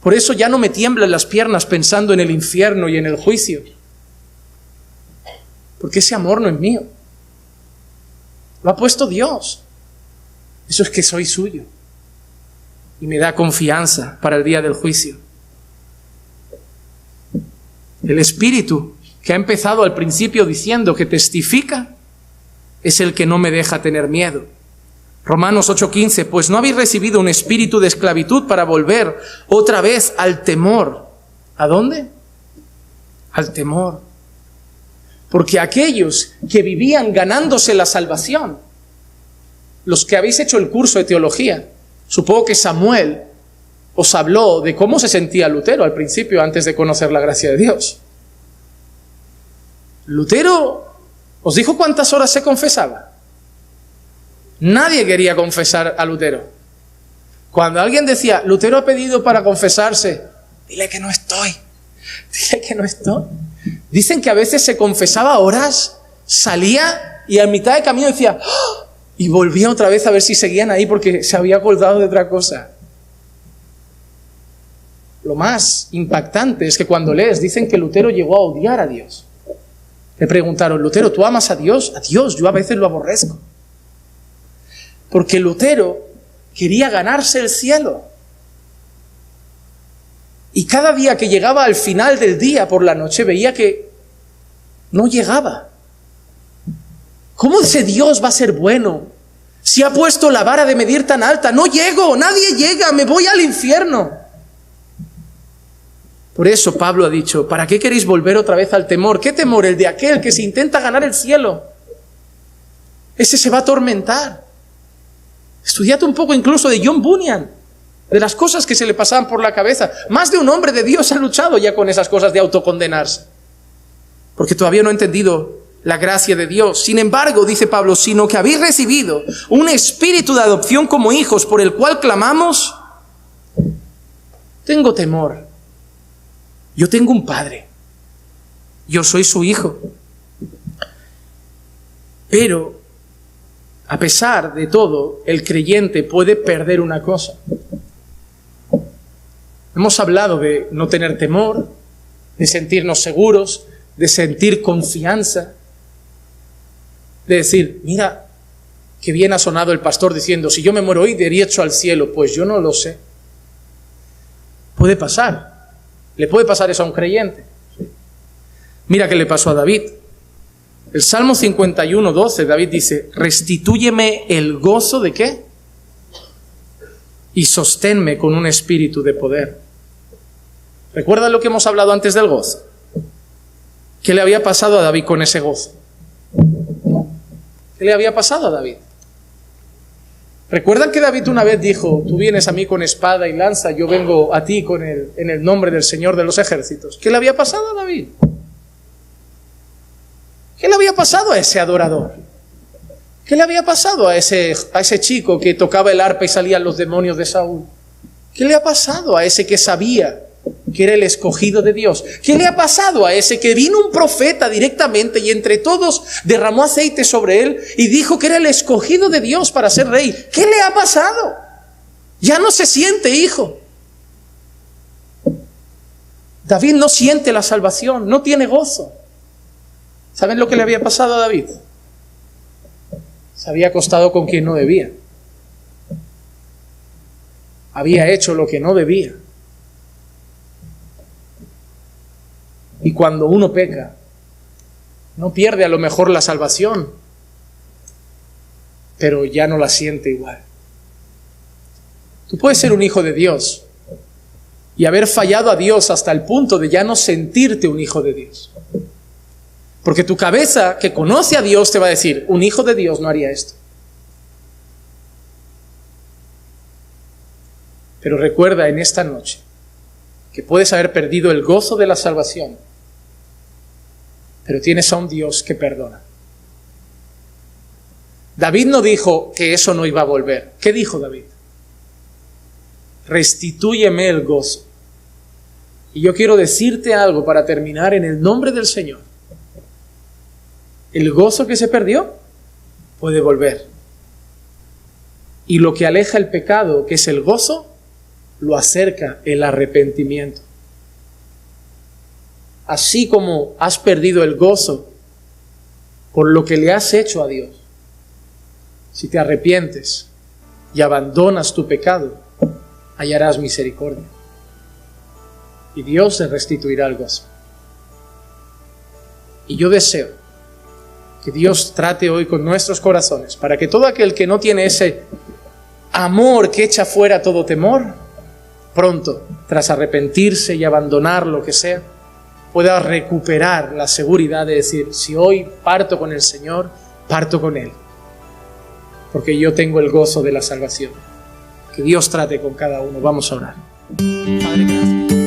Por eso ya no me tiemblan las piernas pensando en el infierno y en el juicio. Porque ese amor no es mío. Lo ha puesto Dios. Eso es que soy suyo. Y me da confianza para el día del juicio. El Espíritu que ha empezado al principio diciendo que testifica, es el que no me deja tener miedo. Romanos 8:15, pues no habéis recibido un espíritu de esclavitud para volver otra vez al temor. ¿A dónde? Al temor. Porque aquellos que vivían ganándose la salvación, los que habéis hecho el curso de teología, supongo que Samuel os habló de cómo se sentía Lutero al principio, antes de conocer la gracia de Dios. Lutero os dijo cuántas horas se confesaba. Nadie quería confesar a Lutero. Cuando alguien decía, Lutero ha pedido para confesarse, dile que no estoy. Dile que no estoy. Dicen que a veces se confesaba horas, salía y a mitad de camino decía, ¡oh! Y volvía otra vez a ver si seguían ahí porque se había acordado de otra cosa. Lo más impactante es que cuando lees, dicen que Lutero llegó a odiar a Dios. Le preguntaron, Lutero, ¿tú amas a Dios? A Dios, yo a veces lo aborrezco. Porque Lutero quería ganarse el cielo. Y cada día que llegaba al final del día por la noche veía que no llegaba. ¿Cómo ese Dios va a ser bueno si ha puesto la vara de medir tan alta? No llego, nadie llega, me voy al infierno. Por eso Pablo ha dicho, ¿para qué queréis volver otra vez al temor? ¿Qué temor? El de aquel que se intenta ganar el cielo. Ese se va a atormentar. Estudiad un poco incluso de John Bunyan, de las cosas que se le pasaban por la cabeza. Más de un hombre de Dios ha luchado ya con esas cosas de autocondenarse, porque todavía no ha entendido la gracia de Dios. Sin embargo, dice Pablo, sino que habéis recibido un espíritu de adopción como hijos, por el cual clamamos, tengo temor. Yo tengo un padre. Yo soy su hijo. Pero, a pesar de todo, el creyente puede perder una cosa. Hemos hablado de no tener temor, de sentirnos seguros, de sentir confianza, de decir, mira, qué bien ha sonado el pastor diciendo, si yo me muero hoy, derecho al cielo. Pues yo no lo sé. Puede pasar. Le puede pasar eso a un creyente. Mira qué le pasó a David. El Salmo 51:12, David dice, restitúyeme el gozo de ¿qué? Y sosténme con un espíritu de poder. ¿Recuerdan lo que hemos hablado antes del gozo? ¿Qué le había pasado a David con ese gozo? ¿Qué le había pasado a David? ¿Recuerdan que David una vez dijo, tú vienes a mí con espada y lanza, yo vengo a ti en el nombre del Señor de los ejércitos? ¿Qué le había pasado a David? ¿Qué le había pasado a ese adorador? ¿Qué le había pasado a ese chico que tocaba el arpa y salían los demonios de Saúl? ¿Qué le ha pasado a ese que sabía que era el escogido de Dios? ¿Qué le ha pasado a ese que vino un profeta directamente y entre todos derramó aceite sobre él y dijo que era el escogido de Dios para ser rey? ¿Qué le ha pasado? Ya no se siente hijo. David no siente la salvación, no tiene gozo. ¿Saben lo que le había pasado a David? Se había acostado con quien no debía. Había hecho lo que no debía. Y cuando uno peca, no pierde a lo mejor la salvación, pero ya no la siente igual. Tú puedes ser un hijo de Dios y haber fallado a Dios hasta el punto de ya no sentirte un hijo de Dios. Porque tu cabeza, que conoce a Dios, te va a decir, un hijo de Dios no haría esto. Pero recuerda en esta noche que puedes haber perdido el gozo de la salvación, pero tienes a un Dios que perdona. David no dijo que eso no iba a volver. ¿Qué dijo David? Restitúyeme el gozo. Y yo quiero decirte algo para terminar en el nombre del Señor. El gozo que se perdió puede volver. Y lo que aleja el pecado, que es el gozo, lo acerca el arrepentimiento. Así como has perdido el gozo por lo que le has hecho a Dios, si te arrepientes y abandonas tu pecado, hallarás misericordia. Y Dios te restituirá el gozo. Y yo deseo Que Dios trate hoy con nuestros corazones, para que todo aquel que no tiene ese amor que echa fuera todo temor, pronto, tras arrepentirse y abandonar lo que sea, pueda recuperar la seguridad de decir, si hoy parto con el Señor, parto con Él, porque yo tengo el gozo de la salvación. Que Dios trate con cada uno. Vamos a orar. Padre, gracias.